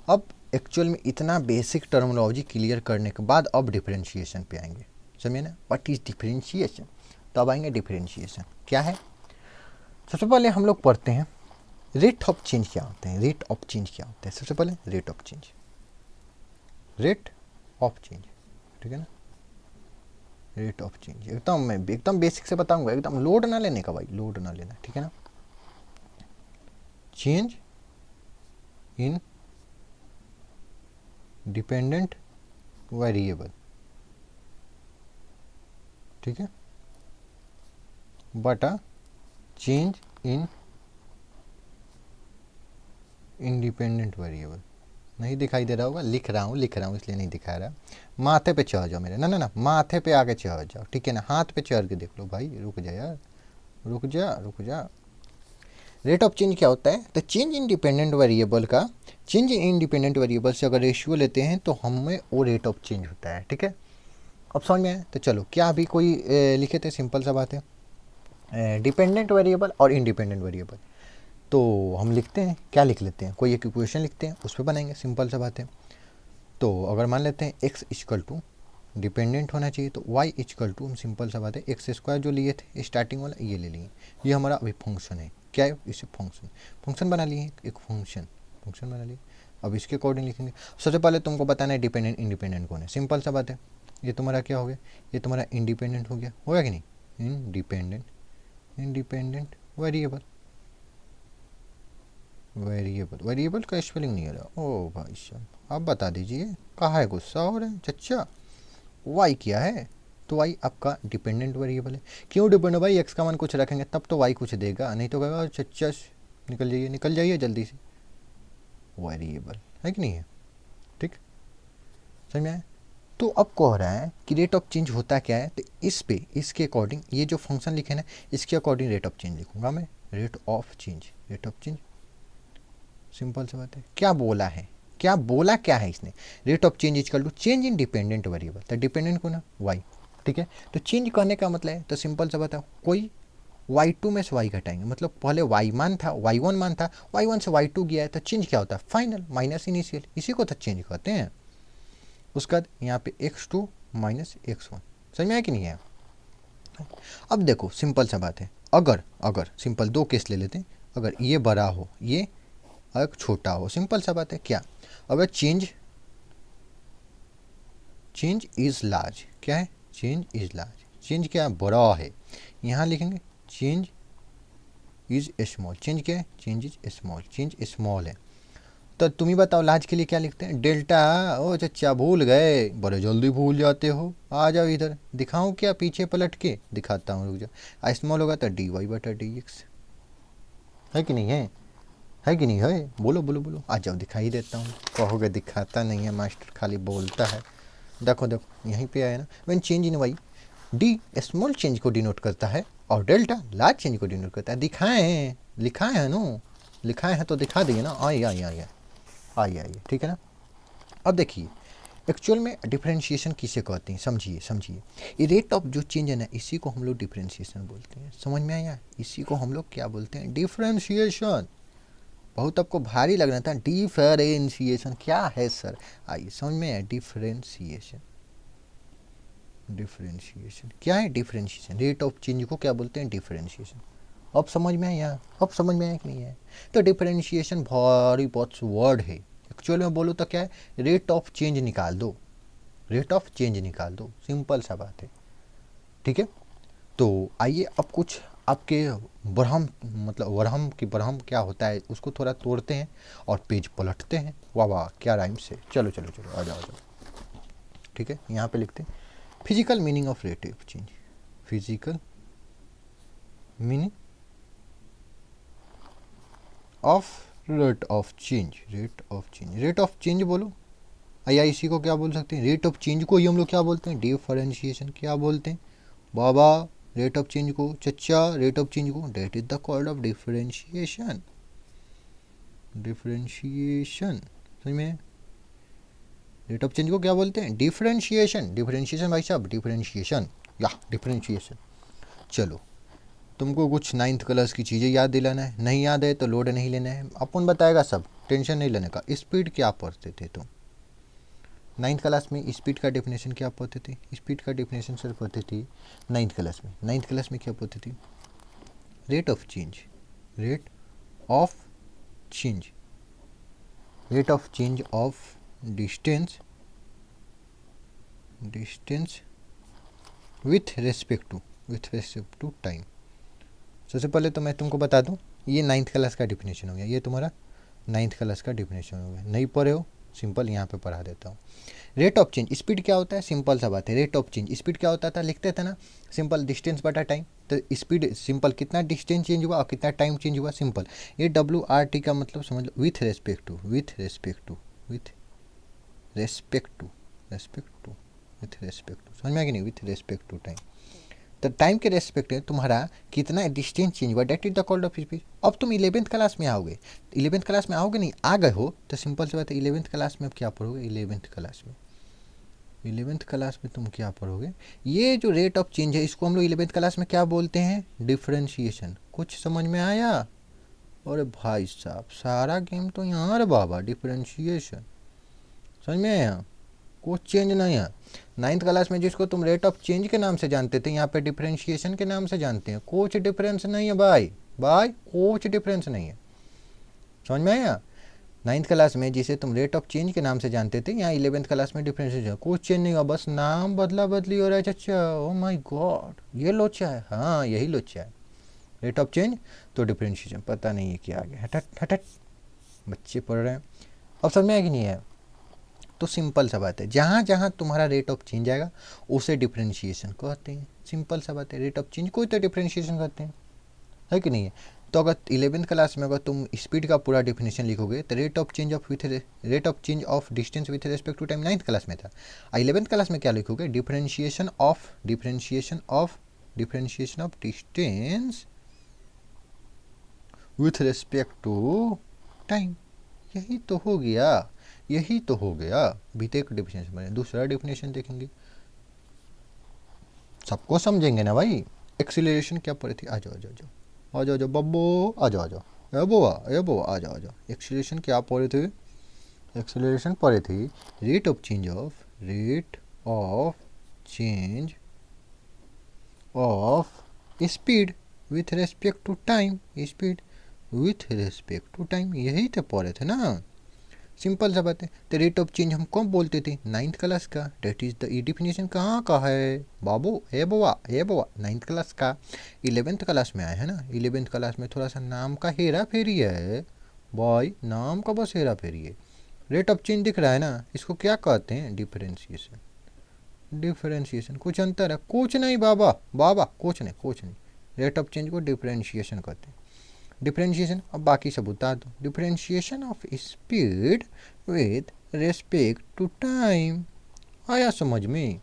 अब एक्चुअल में इतना बेसिक टर्मिनोलॉजी क्लियर करने के बाद अब डिफरेंशिएशन पे आएंगे, समझे ना, व्हाट इज डिफरेंशिएशन। तो अब आएंगे डिफरेंशिएशन क्या है। सबसे पहले हम लोग पढ़ते हैं रेट ऑफ चेंज क्या होते हैं, सबसे पहले रेट ऑफ चेंज, ठीक है ना। रेट ऑफ चेंज एकदम बेसिक से बताऊंगा, एकदम लोड ना लेने का भाई, लोड ना लेना, ठीक है ना। चेंज इन डिपेंडेंट वेरिएबल, ठीक है, बटा चेंज इन इंडिपेंडेंट वेरिएबल। नहीं दिखाई दे रहा होगा, लिख रहा हूँ इसलिए नहीं दिखा रहा। माथे पे चढ़ जाओ मेरे, ना माथे पे आके चढ़ जाओ, ठीक है ना, हाथ पे चढ़ के देख लो भाई, रुक जा यार, रुक जा। रेट ऑफ चेंज क्या होता है, तो चेंज इन डिपेंडेंट वेरिएबल से अगर रेशियो लेते हैं तो हमें वो रेट ऑफ चेंज होता है, ठीक है। अब समझ में आया। तो चलो, क्या अभी कोई लिखे थे, सिंपल सा बात है, डिपेंडेंट वेरिएबल और इंडिपेंडेंट वेरिएबल। तो हम लिखते हैं, क्या लिख लेते हैं, कोई एक इक्वेशन लिखते हैं, उस पर बनाएंगे, सिंपल सा बात है। तो अगर मान लेते हैं x इक्वल टू डिपेंडेंट होना चाहिए, तो y इक्वल टू, हम सिंपल सा बात है, एक्स स्क्वायर जो लिए थे स्टार्टिंग वाला ये ले लिए, ये हमारा अभी फंक्शन है। क्या है, इसे फंक्शन बना लिए, एक फंक्शन बना लिए। अब इसके अकॉर्डिंग लिखेंगे। सबसे पहले तुमको बताना है डिपेंडेंट इंडिपेंडेंट कौन है। सिंपल सा बात है, ये तुम्हारा क्या हो गया, ये तुम्हारा इंडिपेंडेंट हो गया, होगा कि नहीं, इंडिपेंडेंट इंडिपेंडेंट वेरिएबल। वेरिएबल का स्पेलिंग नहीं आ रहा, ओ भाई साहब आप बता दीजिए, कहाँ है गुस्सा हो रहे हैं चच्चा। वाई क्या है, तो वाई आपका डिपेंडेंट वेरिएबल है। क्यों डिपेंडेंट, भाई एक्स का मान कुछ रखेंगे तब तो वाई कुछ देगा, नहीं तो कहेगा चच्चा निकल जाइए जल्दी से। वेरिएबल है कि नहीं है, ठीक, समझ में आया। तो अब कह रहा है कि रेट ऑफ चेंज होता क्या है, तो इस पे इसके अकॉर्डिंग ये जो फंक्शन लिखे ना इसके अकॉर्डिंग रेट ऑफ चेंज लिखूंगा मैं, रेट ऑफ चेंज। सिंपल सी बात है, क्या बोला है, क्या है इसने, rate of change equal to change in dependent variable, तो डिपेंडेंट को ना वाई, ठीक है। तो चेंज करने का मतलब है, तो सिंपल सा बताओ, कोई y2 में से y घटाएंगे, मतलब पहले y मान था, y1 मान था, y1 से y2 गया है, तो चेंज क्या होता है, फाइनल माइनस इनिशियल, इसी को तो चेंज कहते हैं। उसके बाद यहाँ पे x2 माइनस x1, समझ में आया कि नहीं है। अब देखो सिंपल सा बात है, अगर सिंपल दो केस ले लेते हैं, अगर ये बड़ा हो ये एक छोटा हो, सिंपल सा बात है, क्या अगर चेंज इज लार्ज, क्या है, चेंज इज लार्ज, चेंज क्या बड़ा है, यहाँ लिखेंगे चेंज इज स्मॉल, चेंज क्या है, चेंज स्मॉल है। तो तुम ही बताओ लार्ज के लिए क्या लिखते हैं, डेल्टा। ओ चच्चा भूल गए, बड़े जल्दी भूल जाते हो, आ जाओ इधर, दिखाऊं क्या, पीछे पलट के दिखाता हूँ, रुक जाओ। स्मॉल होगा तो dy/dx, है कि नहीं है कि नहीं है, बोलो, आ जाओ दिखाई देता हूँ। कहोगे दिखाता नहीं है मास्टर, खाली बोलता है। देखो यहीं पे आया ना, when change in y, d small change को डिनोट करता है और डेल्टा लार्ज चेंज को डिनोट करता है। लिखाए हैं तो दिखा दिए ना, आइए, ठीक है ना। अब देखिए एक्चुअल में डिफरेंशिएशन किसे कहते हैं, समझिए। ये रेट ऑफ जो चेंज है ना, इसी को हम लोग डिफरेंशिएशन बोलते हैं, समझ में आया, इसी को हम लोग क्या बोलते हैं, डिफरेंशिएशन। बहुत आपको भारी लग रहा था, डिफरेंशिएशन क्या है सर, आइए समझ में आया, डिफरेंशिएशन क्या है, डिफरेंशिएशन, रेट ऑफ चेंज को क्या बोलते हैं, डिफरेंशिएशन। अब समझ में आया कि नहीं है। तो डिफरेंशिएशन भारी बहुत वर्ड है, एक्चुअल में बोलो तो क्या है, रेट ऑफ चेंज निकाल दो, सिंपल सा बात है, ठीक है। तो आइए अब कुछ आपके बरहम क्या होता है उसको थोड़ा तोड़ते हैं और पेज पलटते हैं। वाह क्या राइम से, चलो आ जाओ, ठीक है। यहाँ पे लिखते हैं physical meaning of rate of change, physical meaning of rate of change बोलो, या इसी को क्या बोल सकते हैं, रेट ऑफ चेंज को ही हम लोग क्या बोलते हैं, डिफरेंशिएशन, क्या बोलते हैं बाबा, रेट ऑफ चेंज को चच्चा, रेट ऑफ चेंज को, that is the called of differentiation, समझ में, रेट ऑफ चेंज को क्या बोलते हैं, डिफरेंशिएशन भाई साहब, डिफरेंशिएशन। चलो तुमको कुछ 9th क्लास की चीज़ें याद दिलाना है, नहीं याद है तो लोड नहीं लेना है, अपन बताएगा सब, टेंशन नहीं लेने का। स्पीड क्या पढ़ते थे तुम 9th क्लास में, स्पीड का डेफिनेशन क्या पढ़ते थे, स्पीड का डेफिनेशन सर पढ़ते थे 9th क्लास में। 9th क्लास में क्या पढ़ते थे, rate of change of distance with respect to time. सबसे पहले तो मैं तुमको बता दूं, ये 9th क्लास का डिफिनेशन हो गया, ये तुम्हारा 9th क्लास का डिफिनेशन हो गया। नहीं पढ़े हो, सिंपल यहाँ पे पढ़ा देता हूँ। रेट ऑफ चेंज, स्पीड क्या होता है, सिंपल सा बात है, रेट ऑफ चेंज स्पीड क्या होता था, लिखते थे ना सिंपल, डिस्टेंस बटा टाइम। तो स्पीड सिंपल कितना डिस्टेंस चेंज हुआ और कितना टाइम चेंज हुआ, सिंपल। ये WRT का मतलब समझ लो, विथ रेस्पेक्ट टू, समझ में आ गया नहीं, विथ रेस्पेक्ट टू टाइम। तो टाइम के रेस्पेक्ट में तुम्हारा कितना डिस्टेंस चेंज हुआ, that is the called of speed. अब तुम 11th क्लास में आओगे, 11th क्लास में आओगे नहीं, आ गए हो तो सिंपल सी बात है, 11th क्लास में अब क्या पढ़ोगे, 11th क्लास में तुम क्या पढ़ोगे, ये जो रेट ऑफ चेंज है इसको हम लोग 11th क्लास में क्या बोलते हैं, डिफरेंशिएशन। कुछ समझ में आया, अरे भाई साहब सारा गेम तो यहाँ रे बाबा, डिफरेंशिएशन, समझ में आया, कुछ चेंज नहीं है। 9th क्लास में जिसको तुम रेट ऑफ चेंज के नाम से जानते थे, यहाँ पे डिफरेंशिएशन के नाम से जानते हैं। कुछ डिफरेंस नहीं है भाई, कुछ डिफरेंस नहीं है, समझ में आया। नाइन्थ क्लास में जिसे तुम रेट ऑफ चेंज के नाम से जानते थे, यहाँ 11th क्लास में डिफरेंशिएशन कुछ चेंज नहीं हुआ, बस नाम बदला बदली हो रहा है चचा। ओ माय गॉड, ये लोचा है, हाँ यही लोचा है। रेट ऑफ चेंज तो डिफरेंशिएशन, पता नहीं है क्या आ गया, हटट हटट। बच्चे पढ़ रहे हैं, अब समझ में आया कि नहीं है? तो सिंपल सा बात है, जहाँ जहाँ तुम्हारा रेट ऑफ चेंज आएगा उसे डिफरेंशिएशन कहते हैं। सिंपल सा बात है, रेट ऑफ चेंज को तो डिफरेंशिएशन कहते हैं, है कि नहीं है? तो अगर 11th क्लास में अगर तुम स्पीड का पूरा डिफिनेशन लिखोगे तो rate of change of distance with respect to time 9th class में था। 11th क्लास में क्या लिखोगे? Differentiation of distance with respect to time. यही तो हो गया, यही तो हो गया। बीते एक डिफिनेशन बने, दूसरा डिफिनेशन देखेंगे, सबको समझेंगे ना भाई। एक्सीलरेशन क्या पढ़ी थी? आ जाओ आ जाओ आ जाओ आ जाओ बब्बो, आ जाओ आ जाओ, ए बोआ आ जाओ आ जाओ। एक्सीलरेशन क्या पढ़ी थी? एक्सीलरेशन पढ़ी थी rate of change of speed with respect to time. Speed with respect to time, यही तो पढ़े थे ना। सिंपल सा बात है। तो रेट ऑफ चेंज हम कब बोलते थे? 9th क्लास का। डेट इज द ई डिफिनेशन कहाँ का है बाबू? ए बोआ 9th क्लास का। 11th क्लास में आए हैं ना। 11th क्लास में थोड़ा सा नाम का हेरा फेरी है भाई, नाम का बस हेरा फेरी है। रेट ऑफ चेंज दिख रहा है ना, इसको क्या कहते हैं? डिफरेंशिएशन। कुछ अंतर है? कुछ नहीं बाबा, कुछ नहीं। रेट ऑफ चेंज को डिफरेंशिएशन कहते हैं। डिफरेंशिएशन, अब बाकी सब उतार दो। Differentiation of speed with respect to time, आया समझ में?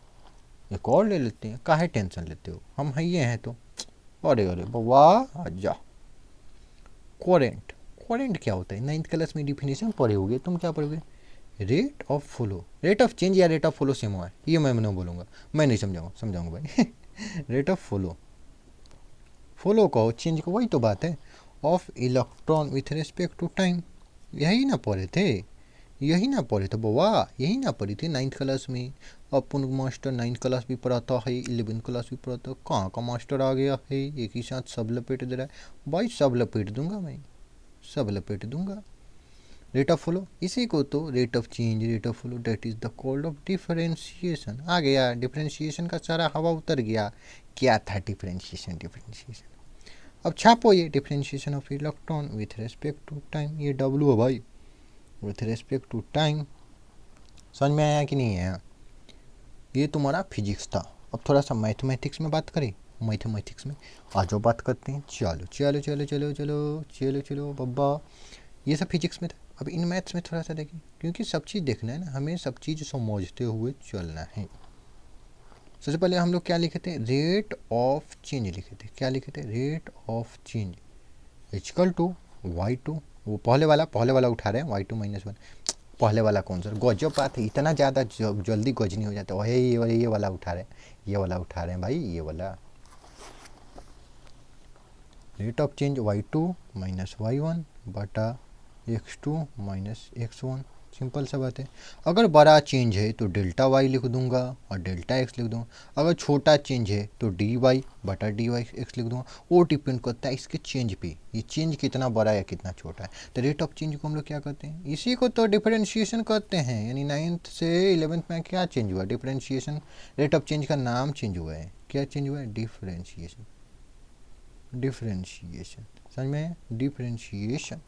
एक और ले लेते हैं, काहे टेंशन लेते हो, हम है ये हैं तो। अरे वाह, आजा। कोरेंट क्या होता है? 9th क्लास में डिफिनेशन पढ़े होगे, तुम क्या पढ़ोगे? Rate of flow. Rate of change या रेट ऑफ फ्लो सेम हुआ है, ये मैं नहीं बोलूँगा, मैं नहीं समझाऊंगा भाई। रेट ऑफ फ्लो कहो, चेंज को, वही तो बात है। Of electron with respect to time, यही ना पढ़े थे बउआ, यही ना पढ़ी थी 9th क्लास में। अपन मास्टर 9th क्लास भी पढ़ाता है, 11th क्लास भी पढ़ाता है, कहाँ का मास्टर आ गया है एक ही साथ सब लपेट दे रहा है भाई। सब लपेट दूंगा मैं, सब लपेट दूंगा। रेट ऑफ फ्लो, इसी को तो rate of change, rate of flow, that is the called of differentiation. आ गया डिफरेंशिएशन का सारा हवा उतर गया। क्या था डिफरेंशिएशन? अब छापो ये, differentiation of electron with respect to time, ये डब्लू है भाई, विथ रेस्पेक्ट टू टाइम। समझ में आया कि नहीं आया? ये तुम्हारा फिजिक्स था। अब थोड़ा सा मैथमेटिक्स में बात करें। मैथमेटिक्स में आ जाओ बात करते हैं। चलो बब्बा, ये सब फिजिक्स में था। अब इन मैथ्स में थोड़ा सा देखें, क्योंकि सब चीज़ देखना है ना, हमें सब चीज़ समझते हुए चलना है। सबसे पहले हम लोग क्या लिखे थे? रेट ऑफ चेंज लिखे थे। क्या लिखे थे? Rate of change equal to y2, वो पहले वाला उठा रहे हैं, y2 - 1। पहले वाला कौन सा गजब बात है, इतना ज़्यादा जल्दी गज नहीं हो जाता। वही ये वाला उठा रहे हैं, भाई, ये वाला। Rate of change y2 - y1 बटा x2 - x1। सिंपल सा बात है। अगर बड़ा चेंज है तो डेल्टा वाई लिख दूंगा और डेल्टा एक्स लिख दूंगा। अगर छोटा चेंज है तो डी वाई बटा डी वाई एक्स लिख दूंगा। वो डिपेंड करता है इसके चेंज पे, ये चेंज कितना बड़ा है या कितना छोटा है। तो रेट ऑफ चेंज को हम लोग क्या कहते हैं? इसी को तो डिफरेंशिएशन कहते हैं। यानी 9th से 11th में क्या चेंज हुआ? डिफरेंशिएशन। रेट ऑफ चेंज का नाम चेंज हुआ है। क्या चेंज हुआ है? डिफरेंशिएशन। समझ में? डिफरेंशिएशन।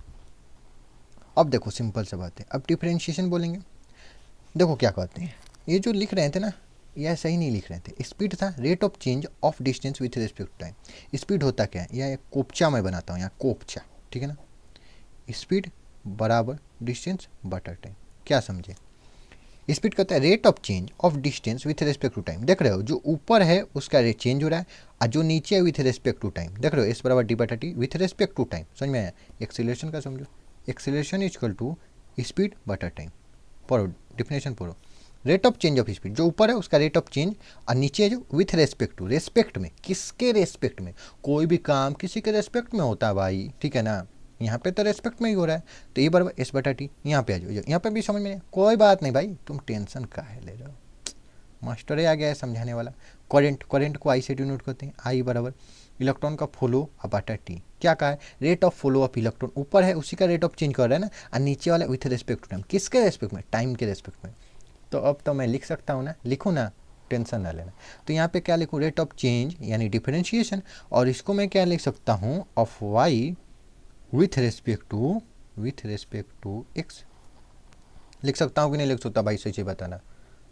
अब देखो सिंपल सा बात है, अब डिफरेंशिएशन बोलेंगे। देखो क्या कहते हैं, ये जो लिख रहे थे ना, यह सही नहीं लिख रहे थे। स्पीड था rate of change of distance with respect to time. Speed होता क्या है? यह एक कोपचा मैं बनाता हूँ, यहाँ कोपचा, ठीक है ना। स्पीड बराबर डिस्टेंस बटा टाइम। क्या समझे? स्पीड कहता है rate of change of distance with respect to time. देख रहे हो, जो ऊपर है उसका रेट चेंज हो रहा है, और जो नीचे है विथ रिस्पेक्ट टू टाइम। देख रहे हो, एस बराबर डी बटा t with respect to time. समझ में आया? एक्सीलरेशन का समझो, एक्सीलरेशन इक्वल टू स्पीड बटा टाइम। पढ़ो डिफिनेशन पढ़ो। Rate of change of speed, जो ऊपर है उसका रेट ऑफ चेंज, और नीचे है जो विथ रेस्पेक्ट टू। रेस्पेक्ट में, किसके रेस्पेक्ट में? कोई भी काम किसी के रेस्पेक्ट में होता है भाई, ठीक है ना। यहाँ पे तो रेस्पेक्ट में ही हो रहा है, तो ये बराबर एस बटा टी। यहाँ पे आ जाओ, यहाँ पे भी समझ में, कोई बात नहीं भाई, तुम टेंशन काहे ले रहे हो, मास्टर आ गया है समझाने वाला। करंट को आई से डिनोट करते हैं, आई बराबर इलेक्ट्रॉन का फ्लो अपाटा टी। क्या कहा है, rate of flow of electron ऊपर है उसी का रेट ऑफ चेंज कर रहा है ना, और नीचे वाला विथ रेस्पेक्ट टू टाइम, किसके रेस्पेक्ट में, टाइम के रेस्पेक्ट में। तो अब तो मैं लिख सकता हूँ ना, लिखूँ ना, टेंशन ना लेना। तो यहाँ पे क्या लिखूँ, रेट ऑफ चेंज यानी डिफरेंशिएशन, और इसको मैं क्या लिख सकता हूँ, of y with respect to x. लिख सकता हूँ कि नहीं लिख सकता भाई, सही बताना,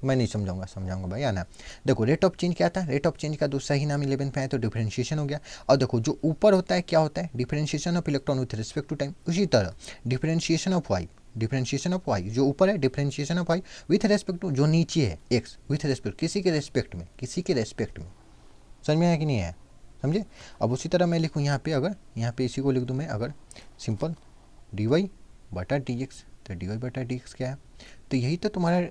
मैं नहीं समझाऊंगा भाई, आना। देखो रेट ऑफ चेंज क्या था, रेट ऑफ चेंज का दूसरा ही नाम 11 पे आया तो डिफरेंशिएशन हो गया। और देखो जो ऊपर होता है क्या होता है, differentiation of electron with respect to time. उसी तरह डिफरेंशिएशन ऑफ वाई जो ऊपर है, differentiation of y with respect to जो नीचे है एक्स, विथ रेस्पेक्ट किसी के रेस्पेक्ट में। समझ में आया कि नहीं आया, समझे। अब उसी तरह मैं लिखूँ यहाँ पे, अगर यहाँ पे इसी को लिख दूँ मैं, अगर सिंपल डी वाई बटा डी एक्स, तो डी वाई बटा डी एक्स क्या है, तो यही तो तुम्हारा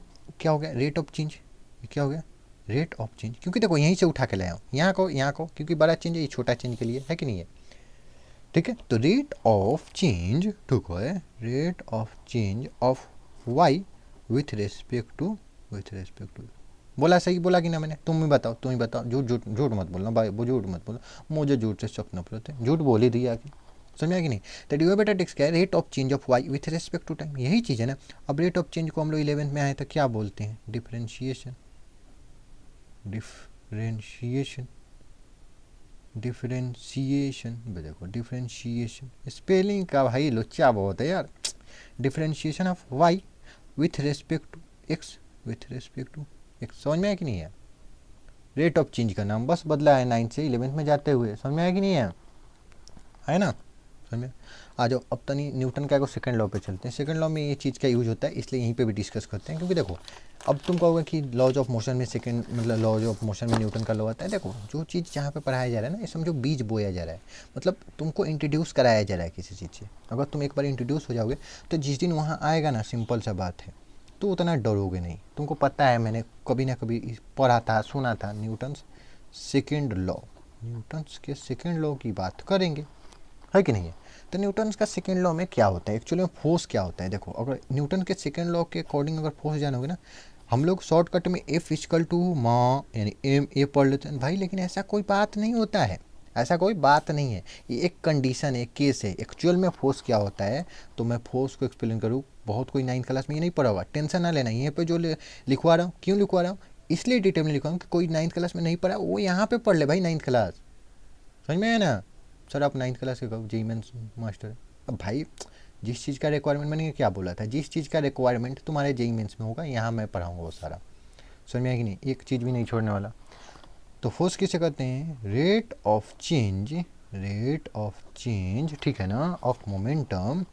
क्या हो गया, रेट ऑफ चेंज। ये क्या हो गया, रेट ऑफ चेंज, क्योंकि देखो यहीं से उठा के लाया हूँ यहाँ को, क्योंकि बड़ा चेंज है, ये छोटा चेंज के लिए है कि नहीं है, ठीक है। तो रेट ऑफ चेंज ठीक है, rate of change of y with respect to बोला सही बोला कि ना मैंने, तुम ही बताओ, झूठ मत बोलना भाई, वो झूठ मत बोलना, मुझे झूठ से शक नफरत है, झूठ बोल ही दिया कि, समझा कि नहीं। तो डी वाई बटा डिक्स क्या है, rate of change of y with respect to time, यही चीज़ है ना। अब रेट ऑफ चेंज को हम लोग 11th में आए तो क्या बोलते हैं, डिफरेंशिएशन। देखो डिफरेंशिएशन स्पेलिंग का भाई लुच्चा बहुत है यार। Differentiation of y with respect to x, समझ में आया कि नहीं है। रेट ऑफ चेंज का नाम बस बदला है 9th से 11th में जाते हुए, समझ में आया कि नहीं है ना। समझे। आ जाओ अब तनी न्यूटन का सेकंड लॉ पे चलते हैं। सेकंड लॉ में ये चीज़ का यूज होता है, इसलिए यहीं पे भी डिस्कस करते हैं, क्योंकि देखो अब तुम कहोगे कि लॉज ऑफ मोशन में सेकंड मतलब लॉज ऑफ मोशन में न्यूटन का लॉ आता है। देखो जो चीज़ जहाँ पे पढ़ाया जा रहा है ना, ये समझो बीज बोया जा रहा है, मतलब तुमको इंट्रोड्यूस कराया जा रहा है किसी चीज़ से। अगर तुम एक बार इंट्रोड्यूस हो जाओगे तो जिस दिन वहाँ आएगा ना, सिंपल सा बात है, तो उतना डरोगे नहीं। तुमको पता है, मैंने कभी ना कभी पढ़ा था, सुना था, न्यूटन्स के सेकेंड लॉ की बात करेंगे, है कि नहीं है। तो न्यूटन का सेकेंड लॉ में क्या होता है, एक्चुअली में फोर्स क्या होता है। देखो अगर न्यूटन के सेकेंड लॉ के अकॉर्डिंग अगर फोर्स जानोगे ना, हम लोग शॉर्टकट में एफ इक्वल टू मा यानी एम ए पढ़ लेते हैं भाई, लेकिन ऐसा कोई बात नहीं होता है, ऐसा कोई बात नहीं है। ये एक कंडीशन है, केस है। एक्चुअल में फोर्स क्या होता है, तो मैं फोर्स को एक्सप्लेन करूँ, बहुत कोई 9th क्लास में ये नहीं पढ़ा हुआ, टेंशन ना लेना। यहाँ पे जो लिखवा रहा हूँ, क्यों लिखवा रहा हूँ, इसलिए डिटेल में लिखवा हूँ कि कोई 9th क्लास में नहीं पढ़ा वो यहाँ पे पढ़ ले भाई, 9th क्लास, समझ में आया ना। सर आप 9th क्लास के कहो, जेईई मेंस मास्टर। अब भाई जिस चीज़ का रिक्वायरमेंट, मैंने क्या बोला था, जिस चीज़ का रिक्वायरमेंट तुम्हारे जेईई मेंस में होगा, यहाँ मैं पढ़ाऊँगा वो सारा, समझ में आया कि नहीं, एक चीज़ भी नहीं छोड़ने वाला। तो फोर्स किसे कहते हैं, रेट ऑफ चेंज, ठीक है ना, of momentum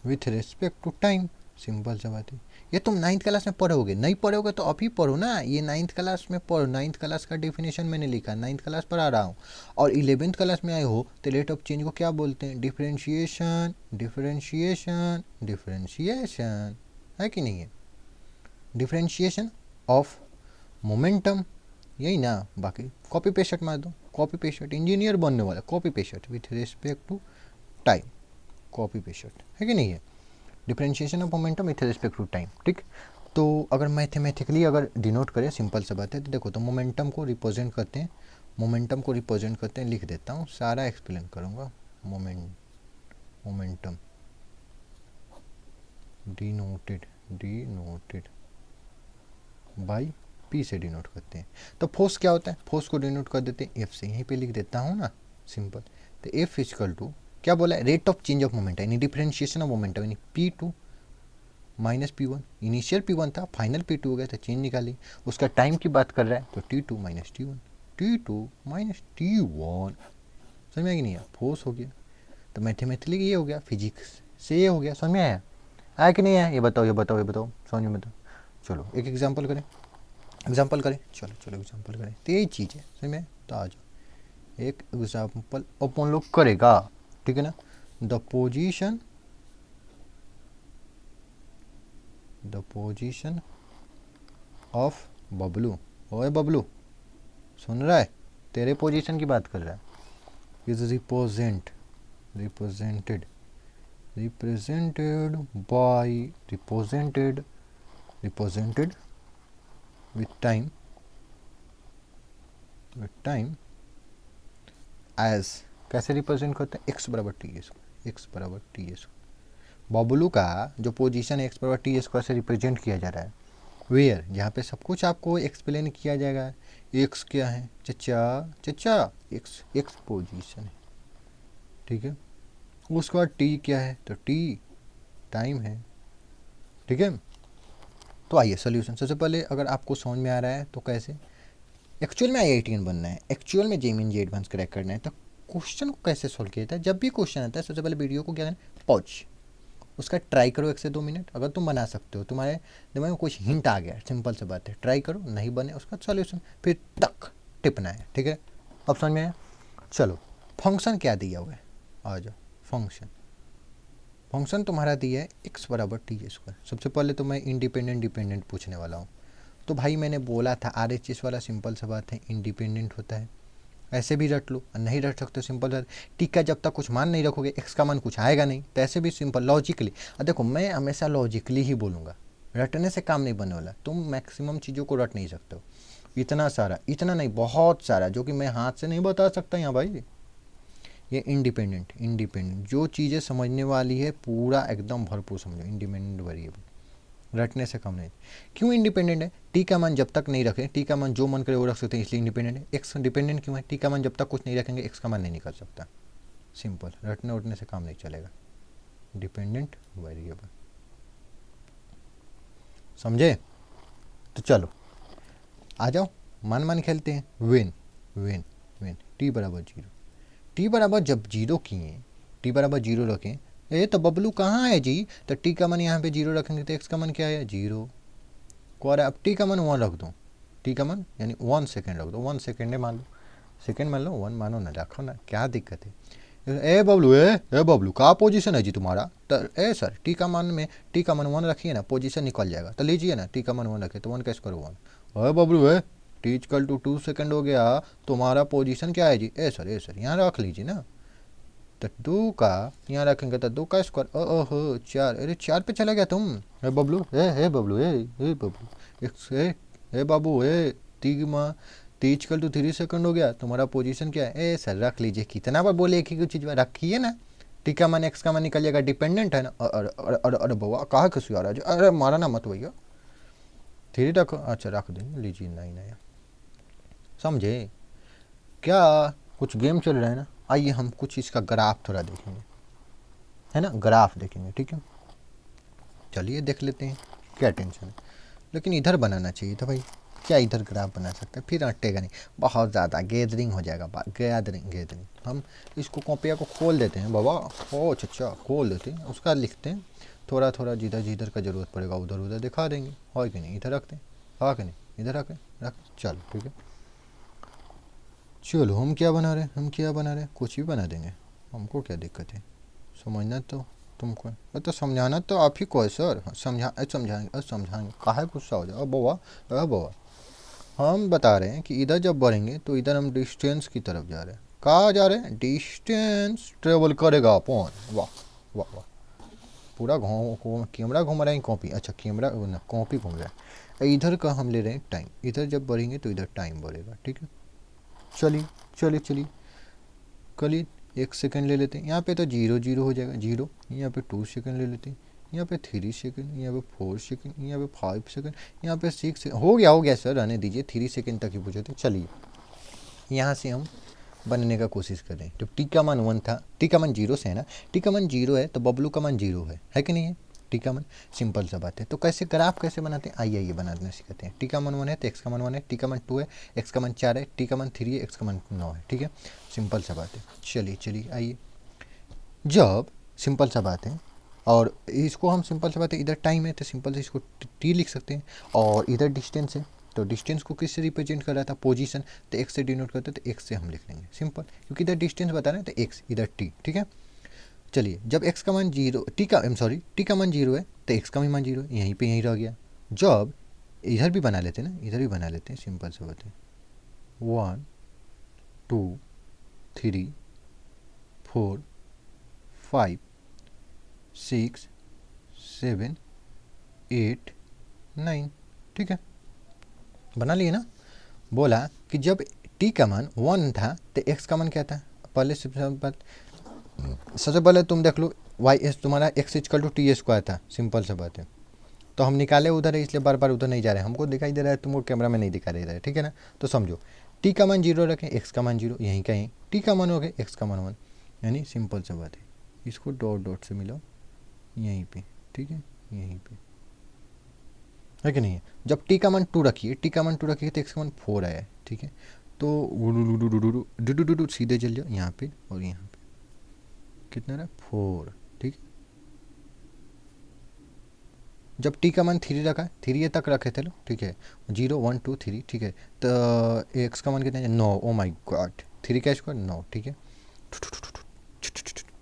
with respect to time. Simple सा बात है। ये तुम 9th क्लास में पढ़ोगे, नहीं पढ़ोगे तो अभी पढ़ो ना, ये 9th क्लास में पढ़ो। 9th क्लास का डेफिनेशन मैंने लिखा, 9th क्लास पढ़ा रहा हूँ। और 11th क्लास में आए हो तो रेट ऑफ चेंज को क्या बोलते हैं, डिफरेंशिएशन, है कि नहीं है। डिफरेंशिएशन ऑफ मोमेंटम, यही ना, बाकी कॉपी पेस्ट मार दो, कॉपी पेस्ट, इंजीनियर बनने वाला copy paste with respect to time, copy paste, है कि नहीं है। Differentiation of momentum with respect to time, ठीक। तो अगर मैथमेटिकली अगर डिनोट करें, सिंपल सा बात है, तो देखो तो मोमेंटम को रिप्रेजेंट करते हैं, लिख देता हूँ, सारा एक्सप्लेन करूँगा। मोमेंटम डिनोटेड बाई पी से डिनोट करते हैं। तो फोर्स क्या होता है, फोर्स को डिनोट कर देते हैं एफ से, यहीं पे लिख देता हूँ ना, सिंपल। तो एफ इक्वल टू क्या बोला है, rate of change of momentum यानी डिफरेंशिएशन ऑफ मोमेंटम यानी P2 minus P1। Initial P1 था, फाइनल P2 हो गया, तो चेंज निकाली। उसका टाइम की बात कर रहा है तो T2 माइनस T1, समझ में आया कि नहीं है, फोर्स हो गया। तो मैथमेटिकली ये हो गया, फिजिक्स से ये हो गया, समझ में आया कि नहीं आया, ये बताओ समझ में बताओ। चलो एक एग्जाम्पल करें, चलो एग्जाम्पल करें, तो यही चीज़ है, समझ में। तो आ जाओ एक एग्जाम्पल अपन लोग करेगा, ठीक है ना। द पोजीशन ऑफ बबलू, ओए बबलू सुन रहा है, तेरे पोजीशन की बात कर रहा है, is represented represented by represented with time as, कैसे रिप्रेजेंट करते हैं, एक्स बराबर टी स्क्वायर, एक्स बराबर टी स्क्वायर। बबलू का जो पोजीशन है एक्स बराबर टी स्क्वायर से रिप्रेजेंट किया जा रहा है, वेयर, जहाँ पे सब कुछ आपको एक्सप्लेन किया जाएगा। एक्स क्या है चचा, चचा एक्स, एक्स पोजीशन है, ठीक है। उसके बाद टी क्या है, तो टी टाइम है, ठीक है। तो आइए सोल्यूशन, सबसे पहले अगर आपको समझ में आ रहा है तो कैसे एक्चुअल में IITian बनना है, एक्चुअल में JEE एडवांस क्रैक करना है, तो क्वेश्चन को कैसे सॉल्व किया जाता है। जब भी क्वेश्चन आता है सबसे पहले वीडियो को क्या करना, पॉज, उसका ट्राई करो 1 से 2 मिनट, अगर तुम बना सकते हो, तुम्हारे दिमाग में कुछ हिंट आ गया, सिंपल सी बात है, ट्राई करो, नहीं बने उसका सॉल्यूशन फिर तक टिपना है, ठीक है। अब समझ में आया। चलो फंक्शन क्या दिया हुआ है, आ जाओ। फंक्शन तुम्हारा दिया है एक्स बराबर टी स्क्वायर। सबसे पहले तो मैं इंडिपेंडेंट डिपेंडेंट पूछने वाला हूँ। तो भाई मैंने बोला था RHS वाला, सिंपल सा बात है, इंडिपेंडेंट होता है, ऐसे भी रट लो, नहीं रट सकते सिंपल सा। टी का जब तक कुछ मान नहीं रखोगे एक्स का मान कुछ आएगा नहीं, तो ऐसे भी सिंपल लॉजिकली। देखो मैं हमेशा लॉजिकली ही बोलूँगा, रटने से काम नहीं बनने वाला, तुम मैक्सिमम चीज़ों को रट नहीं सकते हो। इतना सारा, इतना नहीं, बहुत सारा, जो कि मैं हाथ से नहीं बता सकता यहाँ भाई। ये इंडिपेंडेंट जो चीज़ें समझने वाली है पूरा एकदम भरपूर समझो, इंडिपेंडेंट वेरिएबल, रटने से कम नहीं। क्यों इंडिपेंडेंट है, टी का मान जब तक नहीं रखें, टी का मान जो मन करे वो रख सकते हैं, इसलिए इंडिपेंडेंट है। एक्स डिपेंडेंट क्यों है, टी का मान जब तक कुछ नहीं रखेंगे एक्स का मान नहीं निकल सकता, सिंपल, रटने उठने से काम नहीं चलेगा, डिपेंडेंट वेरिएबल, समझे। तो चलो आ जाओ, मान खेलते हैं, वेन टी बराबर जीरो, टी बराबर जब जीरो किए, टी बराबर जीरो रखें, ए तो बबलू कहाँ है जी, तो टी का मान यहाँ पे जीरो रखेंगे तो एक्स का मान क्या है, जीरो को। अब टी का मान 1 रख दो, टी का मान यानी 1 सेकेंड रख दो, 1 सेकेंड मान लो, सेकेंड मान लो, 1 मानो ना, रखो ना, क्या दिक्कत है। ए बबलू कहाँ पोजीशन है जी तुम्हारा, तो ए सर टी का मान में, टी का मान 1 रखिए ना, पोजीशन निकल जाएगा, तो लीजिए ना, टी का मान 1 रखिए तो 1 कैसे करो 1। ए Bablu t equal to 2 second हो गया, तुम्हारा पोजीशन क्या है जी, ए सर यहाँ रख लीजिए ना, तो 2 का यहाँ रखेंगे तो 2 का स्क्वायर, ओहो 4, अरे 4 पे चला गया तुम। ए बबलू ए बबलू ए बबलू एक्स ए बाबू टी इक्वल टू 3 सेकंड हो गया, तुम्हारा पोजीशन क्या है, ए सर रख लीजिए, कितना बार बोले एक ही चीज़ रखिए ना, टी का मान एक्स का मान निकल जाएगा, डिपेंडेंट है ना। अरे बउआ कहाँ खुशी आ रहा है, अरे मारा ना मत भैया, 3 रखो, अच्छा रख देंगे, लीजिए, नहीं नहीं समझे क्या, कुछ गेम चल रहा है ना। आइए हम कुछ इसका ग्राफ थोड़ा देखेंगे, है ना, ग्राफ देखेंगे, ठीक है। चलिए देख लेते हैं, क्या टेंशन है, लेकिन इधर बनाना चाहिए था भाई, क्या इधर ग्राफ बना सकते हैं, फिर अटेगा नहीं, बहुत ज़्यादा गैदरिंग हो जाएगा, गैदरिंग। हम इसको कॉपिया को खोल देते हैं बाबा, ओ चचा खोल देते हैं, उसका लिखते हैं, थोड़ा थोड़ा जिधर जिधर का ज़रूरत पड़ेगा उधर उधर दिखा देंगे, और कि नहीं, इधर रखते हैं, हाँ कि नहीं, इधर रख चलो ठीक है। चलो हम क्या बना रहे हैं, कुछ भी बना देंगे, हमको क्या दिक्कत है, समझना तो तुमको, तो समझाना तो आप ही को है सर, समझाएंगे काहे गुस्सा हो जाओ बउआ। हम बता रहे हैं कि इधर जब बढ़ेंगे तो इधर हम डिस्टेंस की तरफ जा रहे हैं, कहाँ जा रहे हैं, डिस्टेंस ट्रेवल करेगा अपन, वाह वाह वाह, पूरा कैमरा घूम रहा है, कॉपी, अच्छा कैमरा ना कॉपी घूम रहा है। इधर का हम ले रहे हैं टाइम, इधर जब बढ़ेंगे तो इधर टाइम बढ़ेगा, ठीक है। चलिए कलिए 1 सेकेंड ले लेते हैं, यहाँ पे तो 0 0 हो जाएगा, 0, यहाँ पे 2 सेकेंड ले लेते हैं, यहाँ पे 3 सेकेंड, यहाँ पे 4 सेकेंड, यहाँ पे 5 सेकेंड, यहाँ पे 6 सेकेंड, हो गया सर, रहने दीजिए, 3 सेकेंड तक ही पूछे थे। चलिए यहाँ से हम बनने का कोशिश करें, तो टी का मान 1 था, टी का मान 0 से है ना, टी का मान 0 है तो बबलू का मान 0 है कि नहीं है, टी का मान, सिंपल सा बात है। तो कैसे ग्राफ कैसे बनाते हैं, आइए बनाना सीखते हैं। टी का मान 1 है तो एक्स का मान 1 है, टी का मान 2 है, एक्स का मान 4 है, टी का मान 3 है, एक्स का मान 9 है, ठीक है, सिंपल सा बात है। चलिए आइए, जब सिंपल सा बात है, और इसको हम सिंपल सा बात है, इधर टाइम है तो सिंपल से इसको टी लिख सकते हैं, और इधर डिस्टेंस है तो डिस्टेंस को किससे रिप्रेजेंट कर रहा था, पोजीशन, तो एक्स से डिनोट करते तो एक्स से हम लिख लेंगे, सिंपल, क्योंकि इधर डिस्टेंस बता रहे हैं तो एक्स, इधर टी, ठीक है। चलिए जब एक्स का मान 0, टी का मान 0 है तो एक्स का भी मान 0 है, यहीं पे यहीं रह गया। जब इधर भी बना लेते हैं ना, इधर भी बना लेते हैं, सिंपल से बात है, 1 2 3 4 5 6 7 8 9, ठीक है, बना लिए ना। बोला कि जब t का मान 1 था तो x का मान क्या था। पहले सबसे पहले तुम देख लो वाई एस तुम्हारा x equal to t square था, सिंपल सा बात है। तो हम निकाले उधर है, इसलिए बार बार उधर नहीं जा रहे हैं, हमको दिखाई दे रहा है, तुमको कैमरा में नहीं दिखाई दे रहा है, ठीक है ना। तो समझो t का मान 0 रखें, x का मान 0, यहीं कहीं t का मान हो गया, x का मान 1, यानी सिंपल सा बात है। इसको डॉट डॉट से मिलाओ यहीं पे, ठीक है, यहीं पे, है कि नहीं है। जब t का मान 2 रखिए, t का मान 2 रखिए तो x का मान 4 आया है, ठीक है। तो सीधे चल जाओ यहाँ पे और यहाँ पे, कितना रहा 4, ठीक है। जब t का मान 3 रखा है, 3 तक रखे थे लो, ठीक है, 0 1 2 3, ठीक है। तो x का मान कितना है 9, ओ माय गॉड, 3 का स्क्वायर 9, ठीक है।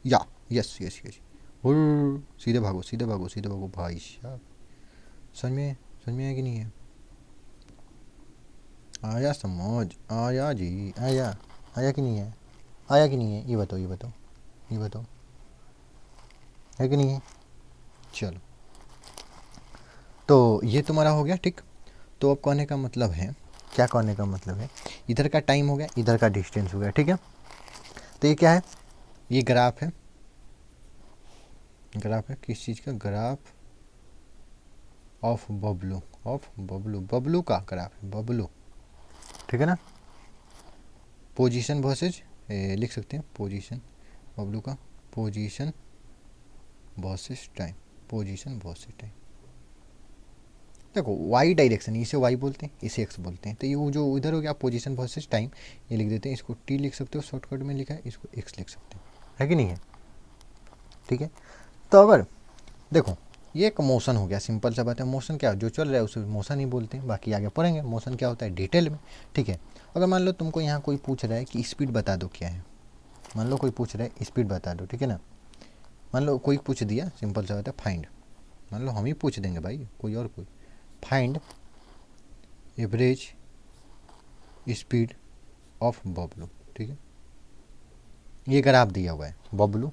या यस यस यस, सीधे भागो सीधे भागो सीधे भागो भाई साहब, समझ में है कि नहीं है। आया समझ, आया जी, आया कि नहीं है, आया कि नहीं है, ये बताओ ये बताओ ये बताओ, है कि नहीं है। चलो, तो ये तुम्हारा हो गया, ठीक। तो अब कहने का मतलब है, क्या कहने का मतलब है, इधर का टाइम हो गया, इधर का डिस्टेंस हो गया, ठीक है। तो ये क्या है, ये ग्राफ है, ग्राफ है किस चीज़ का, ग्राफ ऑफ बबलू, बबलू का ग्राफ है, बबलू, ठीक है ना। पोजीशन वर्सेज लिख सकते हैं, पोजीशन बबलू का, position versus time, position versus time. देखो वाई डायरेक्शन, इसे वाई बोलते हैं, इसे एक्स बोलते हैं। तो ये जो इधर हो गया पोजीशन वर्सेज टाइम, ये लिख देते हैं, इसको टी लिख सकते हो, शॉर्टकट में लिखा है, इसको एक्स लिख सकते हो, है कि नहीं है, ठीक है। तो अगर देखो ये एक मोशन हो गया, सिंपल सा बात है। मोशन क्या, जो चल रहा है उसे मोशन ही बोलते हैं, बाकी आगे पढ़ेंगे मोशन क्या होता है डिटेल में, ठीक है। अगर मान लो तुमको यहाँ कोई पूछ रहा है कि स्पीड बता दो क्या है, मान लो कोई पूछ रहा है स्पीड बता दो, ठीक है ना। मान लो कोई पूछ दिया, सिंपल सा बात है, फाइंड, मान लो हम ही पूछ देंगे भाई, कोई और कोई, find average speed of Bablu, ठीक है। ये ग्राफ दिया हुआ है, बबलू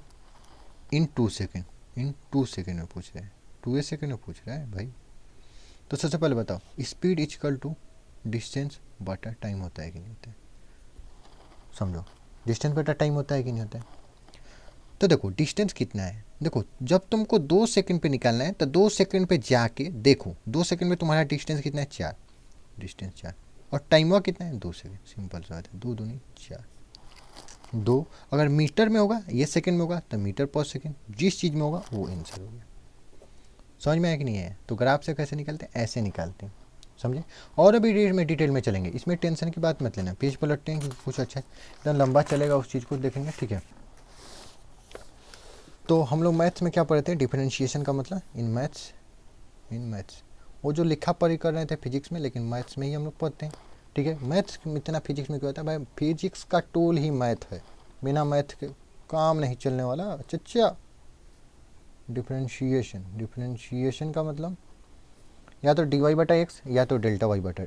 इन 2 सेकेंड, इन 2 सेकेंड में पूछ रहे हैं, 2 सेकेंड में पूछ रहा है भाई। तो सबसे पहले बताओ स्पीड इक्वल टू डिस्टेंस बटा टाइम होता है कि नहीं होता है, समझो, डिस्टेंस बटा टाइम होता है कि नहीं होता है। तो देखो डिस्टेंस कितना है, देखो जब तुमको 2 सेकंड पे निकालना है तो 2 सेकंड पे जाके देखो, 2 सेकंड में तुम्हारा डिस्टेंस कितना है 4, डिस्टेंस 4, और टाइम हुआ कितना है 2 सेकंड, सिंपल सा बात है, 2 दूनी 4, 2। अगर मीटर में होगा, ये सेकंड में होगा तो मीटर पर सेकंड, जिस चीज़ में होगा वो आंसर हो गया। समझ में आया कि नहीं है। तो ग्राफ से कैसे निकालते हैं, ऐसे निकालते हैं, समझे। और अभी में डिटेल में चलेंगे, इसमें टेंशन की बात मत लेना, पेज पलटते हैं क्योंकि कुछ अच्छा एकदम लंबा चलेगा, उस चीज़ को देखेंगे, ठीक है। तो हम लोग मैथ्स में क्या पढ़ते हैं, डिफरेंशिएशन का मतलब, इन मैथ्स वो जो लिखा पढ़ी कर रहे थे फिजिक्स में, लेकिन मैथ्स में ही हम लोग पढ़ते हैं, ठीक है। मैथ्स में इतना फिजिक्स में क्या होता है भाई, फिजिक्स का टूल ही मैथ है, बिना मैथ के काम नहीं चलने वाला चच्चा। डिफरेंशिएशन का मतलब या तो dy बटा एक्स या तो डेल्टा वाई बटा,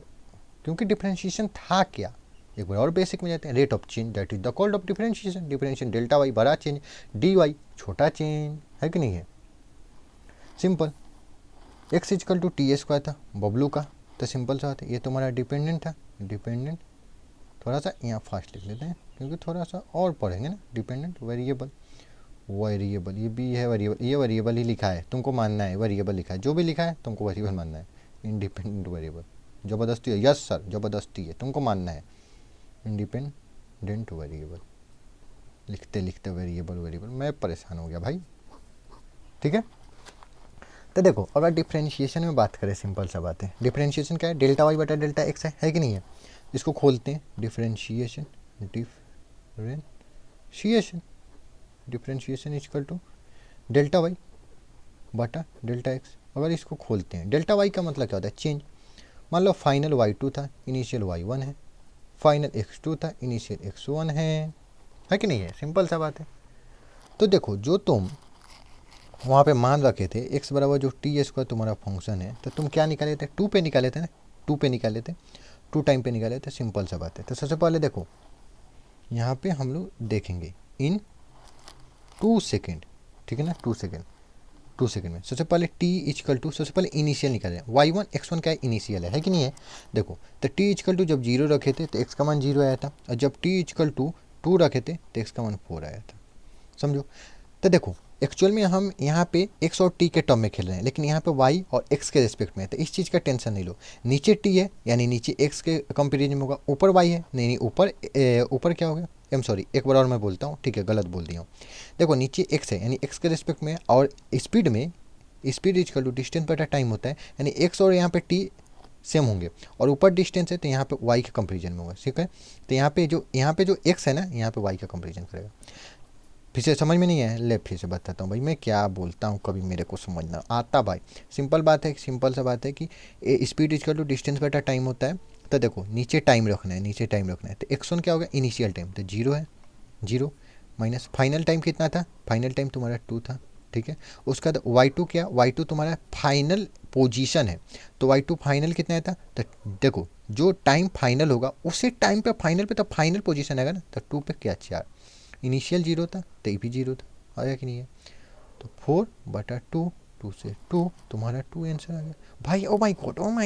क्योंकि डिफरेंशिएशन था क्या, एक बार और बेसिक में जाते हैं, rate of change that is the called of differentiation. Differentiation delta y बड़ा चेंज, डी वाई छोटा चेंज, है कि नहीं है, simple. X equal to t square था बबलू का, तो सिंपल सा होता है, ये तुम्हारा डिपेंडेंट था, डिपेंडेंट थोड़ा सा यहाँ फास्ट लिख लेते हैं क्योंकि थोड़ा सा और पढ़ेंगे ना। डिपेंडेंट वेरिएबल, वेरिएबल ये भी है वेरिएबल, ये वेरिएबल ही लिखा है, तुमको मानना है वेरिएबल लिखा है, जो भी लिखा है तुमको वेरिएबल मानना है। इंडिपेंडेंट वेरिएबल ज़बरदस्ती है, यस सर ज़बरदस्ती है, तुमको मानना है इंडिपेंडेंट वेरिएबल। लिखते लिखते वेरिएबल वेरिएबल मैं परेशान हो गया भाई, ठीक है। तो देखो अगर डिफ्रेंशिएशन में बात करें, सिंपल सा बात है, डिफ्रेंशिएशन क्या है, डेल्टा वाई बटा डेल्टा एक्स है कि नहीं है। इसको खोलते हैं, differentiation differentiation equal to delta y बटा डेल्टा एक्स। अगर इसको खोलते हैं, डेल्टा वाई का मतलब क्या होता है, चेंज। मान लो फाइनल y2 था, इनिशियल y1 है, फाइनल x2 था, इनिशियल x1 है कि नहीं है, सिंपल सा बात है। तो देखो जो तुम वहाँ पे मान रखे थे x बराबर जो टी स्क्वायर तुम्हारा फंक्शन है, तो तुम क्या निकाले थे, 2 पे निकाले थे ना, 2 पे निकाले थे, 2 टाइम पे निकाले थे, सिंपल सा बात है। तो सबसे पहले देखो यहाँ पे हम लोग देखेंगे इन 2 सेकेंड, ठीक है ना, 2 सेकेंड। 2 सेकंड में। सबसे पहले t इक्वल टू, सबसे पहले इनिशियल निकाल रहे हैं, y1 x1 क्या है, इनिशियल है कि नहीं है। देखो तो t इक्वल टू जब 0 रखे थे तो x का मान 0 आया था, और जब t इक्वल टू 2 रखे थे तो x का मान 4 आया था। समझो। तो देखो एक्चुअल में हम यहाँ पे x और t के टर्म में खेल रहे हैं, लेकिन यहाँ पे y और x के रिस्पेक्ट में है, तो इस चीज़ का टेंशन नहीं लो। नीचे t है यानी नीचे x के कंपेरिजन में होगा, ऊपर y है, नहीं ऊपर ऊपर क्या हो गया, सॉरी एक बार और मैं बोलता हूँ, ठीक है गलत बोल दिया हूँ। देखो नीचे x है यानी x के रिस्पेक्ट में, और स्पीड में स्पीड इक्वल टू डिस्टेंस बटा टाइम होता है, यानी x और यहाँ पे t सेम होंगे, और ऊपर डिस्टेंस है तो यहाँ पे y के कंपेरिजन में होगा, ठीक है। तो यहाँ पे जो x है ना, यहाँ पे y का कंपेरिजन करेगा। फिर से समझ में नहीं है, ले फिर से बताता हूँ भाई, मैं क्या बोलता हूँ कभी मेरे को समझना आता भाई। सिंपल बात है, सिंपल सा बात है कि स्पीड इक्वल टू डिस्टेंस बटा टाइम होता है। तो देखो नीचे टाइम रखना है, नीचे टाइम रखना है, तो x1 क्या होगा, इनिशियल टाइम, तो 0 है, 0 माइनस फाइनल टाइम कितना था, फाइनल टाइम तुम्हारा 2 था, ठीक है। उसका y2 क्या, y2 तुम्हारा फाइनल पोजीशन है, तो y2 फाइनल कितना था, तो देखो जो टाइम फाइनल होगा उसी टाइम पे फाइनल पे तो फाइनल पोजीशन आएगा ना, तो 2 पे क्या 4, इनिशियल 0 था तो ये भी 0 था, आया कि नहीं है। तो 4/2, 2 से 2, तुम्हारा 2 आंसर आ गया भाई। ओ माय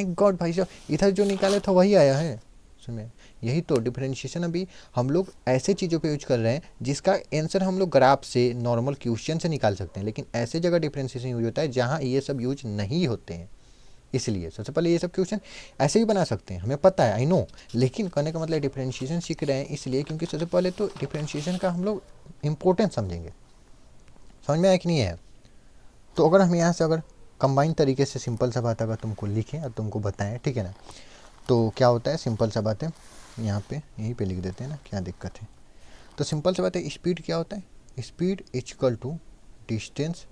गॉड भाई साहब, इधर जो निकाले था वही आया है। सुनिए, यही तो डिफरेंशिएशन अभी हम लोग ऐसे चीज़ों पे यूज कर रहे हैं जिसका आंसर हम लोग ग्राफ से, नॉर्मल क्वेश्चन से निकाल सकते हैं, लेकिन ऐसे जगह डिफरेंशिएशन यूज होता है जहाँ ये सब यूज नहीं होते हैं। इसलिए सबसे पहले ये सब क्वेश्चन ऐसे ही बना सकते हैं, हमें पता है, आई नो, लेकिन कहने का मतलब डिफरेंशिएशन सीख रहे हैं इसलिए क्योंकि सबसे पहले तो डिफरेंशिएशन का हम लोग इम्पोर्टेंस समझेंगे। समझ में आया कि नहीं है। तो अगर हम यहाँ से अगर कंबाइन तरीके से सिंपल सा बात अगर तुमको लिखें और तुमको बताएं, ठीक है ना, तो क्या होता है, सिंपल सा बात है, यहाँ पे यहीं पे लिख देते हैं ना, क्या दिक्कत है। तो सिंपल सा बात है, स्पीड क्या होता है, स्पीड इक्वल टू डिस्टेंस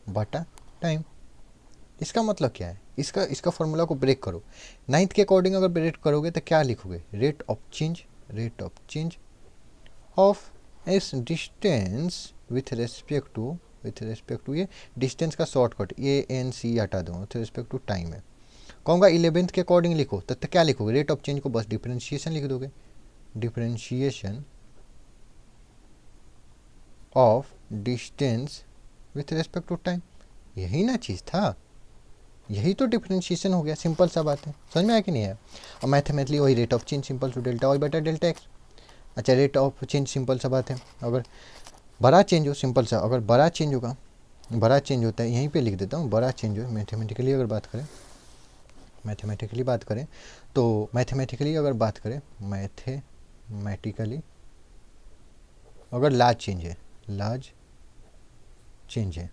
बटा टाइम। इसका मतलब क्या है, इसका फॉर्मूला को ब्रेक करो, नाइन्थ के अकॉर्डिंग अगर ब्रेक करोगे तो क्या लिखोगे, रेट ऑफ चेंज ऑफ इस डिस्टेंस विथ रेस्पेक्ट टू ये डिस्टेंस का शॉर्टकट ये NC हटा दो, विथ रेस्पेक्ट टू टाइम है। कहूँगा 11th के अकॉर्डिंग लिखो, तो क्या लिखोगे, रेट ऑफ चेंज को बस डिफरेंशिएशन लिख दोगे, differentiation of distance with respect to time. यही ना चीज़ था, यही तो डिफरेंशिएशन हो गया, सिंपल सा बात है। समझ में आया कि नहीं है। और मैथमेटिकली वही rate of change simple to delta y बटा डेल्टा एक्स। अच्छा रेट ऑफ चेंज सिंपल सा बात है, अगर बड़ा चेंज हो, सिंपल सा, अगर बड़ा चेंज होगा, बड़ा चेंज होता है, यहीं पे लिख देता हूँ, बड़ा चेंज हो मैथमेटिकली अगर बात करें, तो मैथमेटिकली अगर बात करें, मैथमेटिकली अगर लार्ज चेंज है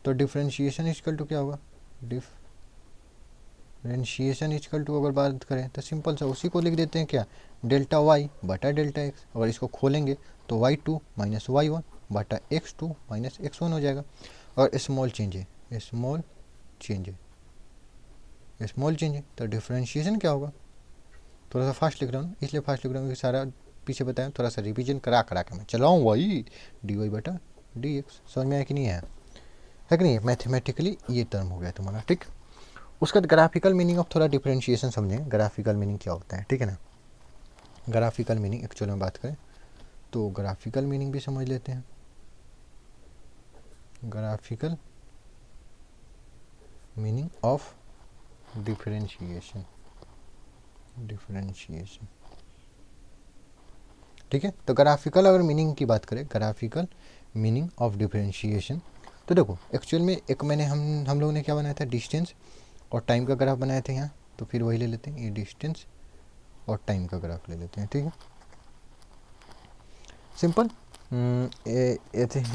तो डिफरेंशिएशन इक्वल टू क्या होगा, डिफरेंशिएशन इक्वल टू अगर बात करें तो सिंपल सा उसी को लिख देते हैं, क्या, डेल्टा वाई बटा डेल्टा एक्स। अगर इसको खोलेंगे तो y2 माइनस y1 बटा x2 माइनस x1 हो जाएगा। और स्मॉल चेंज है तो डिफरेंशिएशन क्या होगा, थोड़ा सा फास्ट लिख रहा हूँ, इसलिए फास्ट लिख रहा हूँ कि सारा पीछे बताया, थोड़ा सा रिवीजन करा के मैं चलाऊँ वही dy बटा dx। समझ में आया कि नहीं है कि नहीं। मैथमेटिकली ये टर्म हो गया तुम्हारा, ठीक। उसका ग्राफिकल मीनिंग ऑफ थोड़ा डिफरेंशिएशन समझें, ग्राफिकल मीनिंग क्या होता है, ठीक है ना। ग्राफिकल मीनिंग एक्चुअल में बात करें तो ग्राफिकल मीनिंग भी समझ लेते हैं। ग्राफिकल मीनिंग ऑफ डिफरेंशिएशन, ठीक है। तो ग्राफिकल अगर मीनिंग की बात करें, ग्राफिकल मीनिंग ऑफ डिफरेंशिएशन, तो देखो एक्चुअल में एक मैंने हम लोगों ने क्या बनाया था, डिस्टेंस और टाइम का ग्राफ बनाए थे यहाँ, तो फिर वही ले लेते हैं, ये डिस्टेंस और टाइम का ग्राफ ले लेते हैं, ठीक है, सिंपल।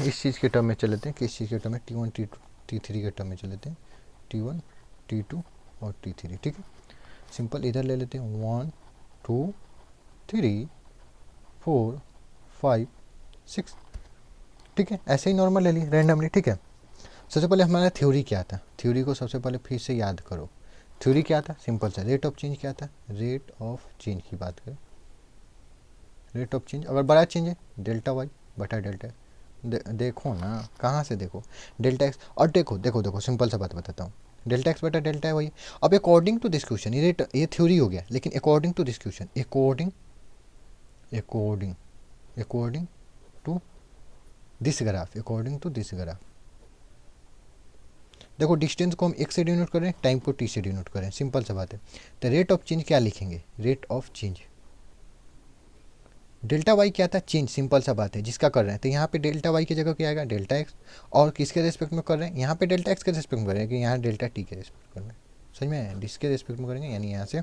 इस चीज़ के टर्म में चल लेते हैं, किस चीज़ के टर्म में, T1 T2 T3 के टर्म में चल लेते हैं, T1 T2 और T3, ठीक है। सिंपल इधर ले लेते हैं 1 2 3 4 5 6, ठीक है, ऐसे ही नॉर्मल ले ली रैंडमली, ठीक है। सबसे पहले हमारा थ्योरी क्या था, थ्योरी को सबसे पहले फिर से याद करो। थ्योरी क्या था, सिंपल सा, रेट ऑफ चेंज क्या था, रेट ऑफ चेंज की बात करें, रेट ऑफ चेंज अगर बड़ा चेंज है डेल्टा वाई बटा डेल्टा देखो ना, कहाँ से देखो, डेल्टा एक्स, और देखो सिंपल सा बात बताता हूँ, डेल्टा एक्स बटा डेल्टा है वही। अब अकॉर्डिंग टू दिस क्वेश्चन, ये थ्योरी हो गया, लेकिन according to this question, according to this graph, according to this graph. देखो डिस्टेंस को हम x से डिनोट करें, टाइम को t से डिनोट करें, सिंपल सा बात है। तो रेट ऑफ चेंज क्या लिखेंगे, rate of change. Delta y क्या था, चेंज, सिंपल सा बात है जिसका कर रहे हैं। तो यहाँ पे डेल्टा वाई की जगह क्या आएगा, डेल्टा एक्स। और किसके रेस्पेक्ट में कर रहे हैं, यहाँ पे डेल्टा एक्स के रेस्पेक्ट में कर रहे हैं कि यहाँ डेल्टा टी के रेस्पेक्ट कर रहे हैं। समझ में आया, जिसके रेस्पेक्ट में करेंगे यानी यहाँ से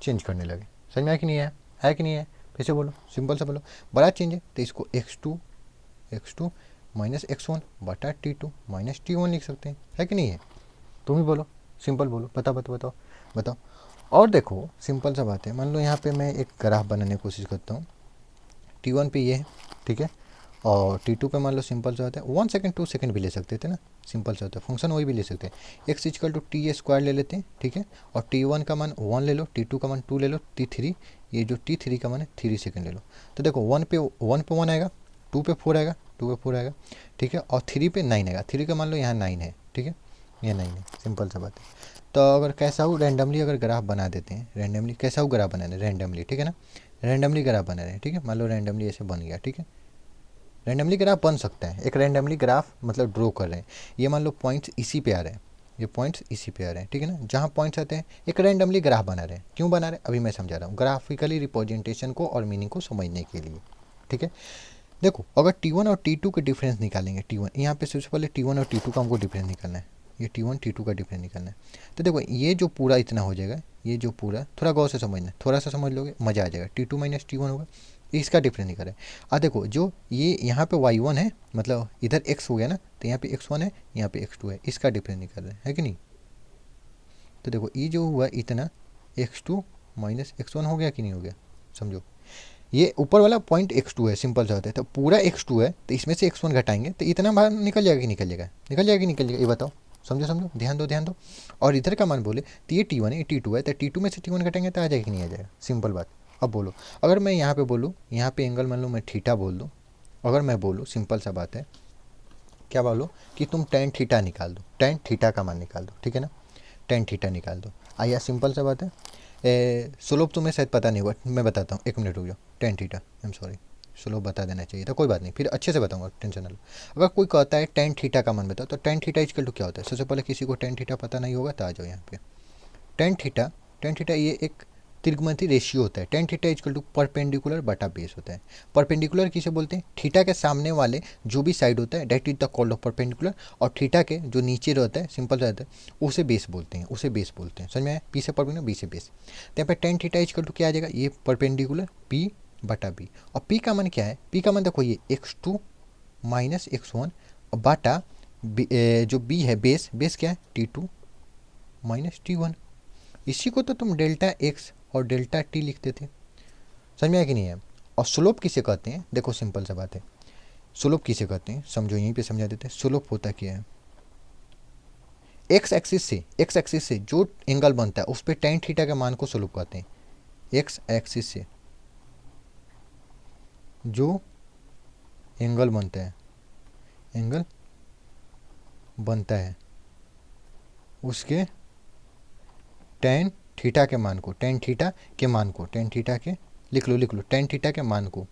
चेंज करने लगे। समझ में आया कि नहीं आया, है कि नहीं है, फिर से बोलो, सिंपल सा बोलो। बड़ा चेंज है तो इसको x2 माइनस x1 बटा t2 माइनस t1 लिख सकते हैं, है कि नहीं है। तुम ही बोलो, सिंपल बोलो, बताओ। और देखो सिंपल सा बात है, मान लो यहाँ पे मैं एक ग्राफ बनाने की कोशिश करता हूँ। T1 पे ये है, ठीक है, और T2 पे मान लो सिंपल सा होता है 1 सेकंड 2 सेकंड भी ले सकते थे ना, सिंपल सा होता है। फंक्शन वही भी ले सकते हैं, x equal to t square ले लेते हैं, ठीक है। और T1 का मान 1 ले लो, T2 का मान 2 ले लो, T3 ये जो T3 का मान है 3 सेकंड ले लो। तो देखो 1 पे 1 आएगा, 2 पे 4 आएगा, 2 पे 4 आएगा, ठीक है, और 3 पे 9 आएगा। 3 का मान लो यहाँ 9 है, ठीक है, ये 9 है, सिंपल सा बात है। तो अगर कैसा हो रैंडमली अगर ग्राफ बना देते हैं, रैंडमली कैसा हो ग्राफ बना रहे रैंडमली, ठीक है ना, रैंडमली ग्राफ बना रहे हैं, ठीक है। मान लो रैंडमली ऐसे बन गया, ठीक है, रैंडमली ग्राफ बन सकता है। एक रैंडमली ग्राफ मतलब ड्रॉ कर रहे हैं, ये मान लो पॉइंट्स इसी पे आ रहे हैं, ये पॉइंट्स इसी पे आ रहे हैं, ठीक है ना। जहाँ पॉइंट्स आते हैं एक रैंडमली ग्राफ बना रहे हैं। क्यों बना रहे हैं अभी मैं समझा रहा हूँ, ग्राफिकली रिप्रेजेंटेशन को और मीनिंग को समझने के लिए, ठीक है। देखो अगर T1 और T2 के डिफरेंस निकालेंगे, T1 यहाँ पे सबसे पहले T1 और T2 का हमको डिफरेंस निकालना है, ये T1 T2 का डिफरेंस निकालना है। तो देखो ये जो पूरा इतना हो जाएगा, ये जो पूरा थोड़ा गौर से समझना, थोड़ा सा समझ लोगे मज़ा आ जाएगा। T2 माइनस T1 होगा, इसका डिफरेंस निकालें। देखो जो ये यहाँ पे y1 है, मतलब इधर x हो गया ना, तो यहाँ पे x1 है, यहाँ पे x2 है, इसका डिफरेंस निकाल रहे हैं, है कि नहीं। तो देखो ये जो हुआ इतना x2 माइनस x1 हो गया कि नहीं हो गया, समझो। ये ऊपर वाला पॉइंट x2 है, सिंपल सा होता है। तो पूरा x2 है तो इसमें से x1 घटाएंगे तो इतना बाहर निकल जाएगा कि निकल जाएगा, ये बताओ, समझो, ध्यान दो। और इधर का मान बोले तो ये T1 है, ये T2 है, तो T2 में से T1 घटाएंगे तो आ जाएगा कि नहीं आ जाएगा, सिंपल बात। अब बोलो, अगर मैं यहाँ पे बोलूँ, यहाँ पे एंगल मान लो मैं थीटा बोल दूँ, अगर मैं बोलूँ सिंपल सा बात है, क्या बोलो कि तुम टेन थीटा निकाल दो, टेन थीटा का मान निकाल दो, ठीक है ना, टेन थीटा निकाल दो। आइए सिंपल सा बात है, स्लोप तुम्हें शायद पता नहीं हुआ, मैं बताता हूँ, 1 मिनट रुक जाओ। Tan theta, I am sorry, slope बता देना चाहिए था, कोई बात नहीं, फिर अच्छे से बताऊंगा, टेंशन ना लो। अगर कोई कहता है टेन थीटा का मान बताओ, तो टेन थीटा इक्वल टू क्या होता है। सबसे पहले किसी को टेन थीटा पता नहीं होगा तो आ जाओ यहाँ पे। टेन थीटा ये एक त्रिकोणमिति रेशियो होता है। Tan theta equal to perpendicular बटा बेस होता है। परपेंडिकुलर किसे बोलते हैं, थीटा के सामने वाले जो भी साइड होता है that is the called of perpendicular, और थीटा के जो नीचे रहता है, सिंपल रहता है, उसे बेस बोलते हैं, समझ में आया, पी से परपेंडिकुलर, बी से बेस। तो यहाँ पे टेन थीटा इक्वल टू क्या आ जाएगा, ये परपेंडिकुलर पी बटा बी। और पी का मान क्या है, पी का मान देखो ये x2 माइनस x1 बटा जो बी है बेस क्या है T2 माइनस T1। इसी को तो तुम डेल्टा एक्स और डेल्टा टी लिखते थे, समझ में आया कि नहीं है। और स्लोप किसे कहते हैं, देखो सिंपल सा बात है, स्लोप किसे कहते हैं समझो, यहीं पे समझा देते हैं। स्लोप होता क्या है, एक्स एक्सिस से जो एंगल बनता है उस पर टेन थीटा के मान को स्लोप कहते हैं। एक्स एक्सिस से जो एंगल बनता है उसके टेन थीटा के मान को, टेन थीटा के लिख लो, टेन थीटा के मान को,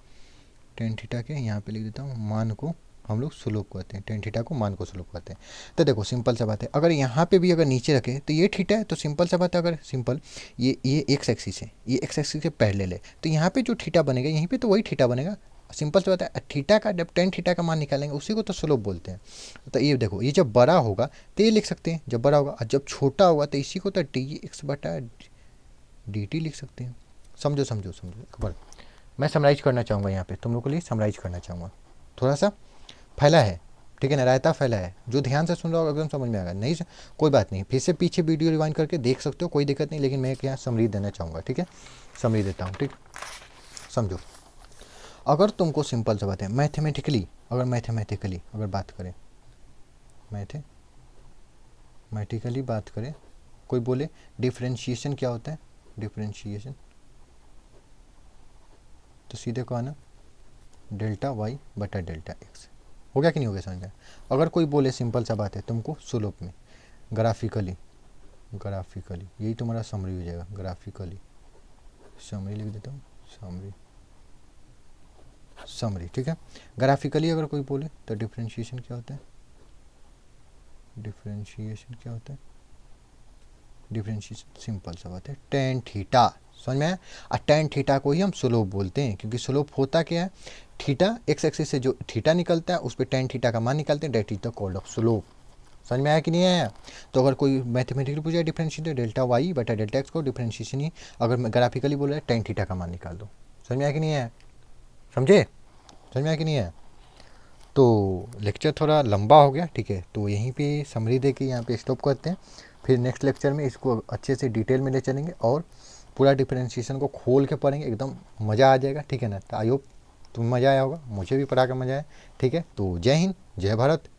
टेन थीटा के यहाँ पे लिख देता हूँ, मान को हम लोग स्लोप कहते हैं, टेन थीटा को मान को स्लोप कहते हैं। तो देखो सिंपल सा बात है, अगर यहाँ पे भी अगर नीचे रखे तो ये थीटा है, तो सिंपल सा बात है, अगर सिंपल ये एक्स एक्सिस है, ये एक्स एक्सिस के पैरेलल है, तो यहाँ पे जो थीटा बनेगा यहीं पे तो वही थीटा बनेगा। सिंपल सा बात है, थीटा का जब टेन थीटा का मान निकालेंगे उसी को तो स्लोप बोलते हैं। तो ये देखो, ये जब बड़ा होगा तो ये लिख सकते हैं जब बड़ा होगा, और जब छोटा होगा तो इसी को तो डी एक्स बटा डी टी लिख सकते हैं। समझो एक बार मैं समराइज करना चाहूँगा, यहाँ पे तुम लोग के लिए समराइज करना चाहूँगा। थोड़ा सा फैला है, ठीक है ना, रायता फैला है, जो ध्यान से सुन रहा होगा एकदम समझ में आएगा, नहीं कोई बात नहीं, फिर से पीछे वीडियो रिवाइंड करके देख सकते हो, कोई दिक्कत नहीं, लेकिन मैं यहाँ समरी देना चाहूँगा, ठीक है, समरी देता हूँ, ठीक। समझो, अगर तुमको सिंपल सा बात है, मैथमेटिकली अगर बात करें, मैथमेटिकली बात करें, कोई बोले डिफ्रेंशिएशन क्या होता है, डिफ्रेंशिएशन तो सीधे को आना डेल्टा वाई बटा डेल्टा एक्स, हो गया कि नहीं हो गया समझ में। अगर कोई बोले सिंपल सा बात है तुमको स्लोप में ग्राफिकली यही तुम्हारा समरी हो जाएगा, ग्राफिकली समरी लिख देता हूँ, समरी समरी, ठीक है। ग्राफिकली अगर कोई बोले तो डिफरेंशिएशन क्या होता है, डिफरेंशिएशन क्या होता है, डिफरेंशिएशन सिंपल सा बात है, टेन थीटा, समझ में आया। और टेन थीटा को ही हम स्लोप बोलते हैं, क्योंकि स्लोप होता क्या है, थीटा एक्स एक्सिस से जो थीटा निकलता है उस पर टेन थीटा का मान निकालते हैं, that is the called of slope. समझ में आया कि नहीं आया। तो अगर कोई मैथमेटिकली पूछा डिफरेंशिएट डेल्टा वाई बटा डेल्टा एक्स को डिफरेंशिएशन ही, अगर ग्राफिकली बोला है टेन थीटा का मान निकाल दो। समझ में आया कि नहीं आया, समझे, समझ में आया कि नहीं आया। तो लेक्चर थोड़ा लंबा हो गया, ठीक है, तो यहीं पे समरी दे के यहाँ पे स्टॉप करते हैं। फिर नेक्स्ट लेक्चर में इसको अच्छे से डिटेल में ले चलेंगे और पूरा डिफरेंशिएशन को खोल के पढ़ेंगे, एकदम मज़ा आ जाएगा, ठीक है ना। तो आई होप तुम्हें मज़ा आया होगा, मुझे भी पढ़ा कर मज़ा आया, ठीक है। तो जय हिंद, जय भारत।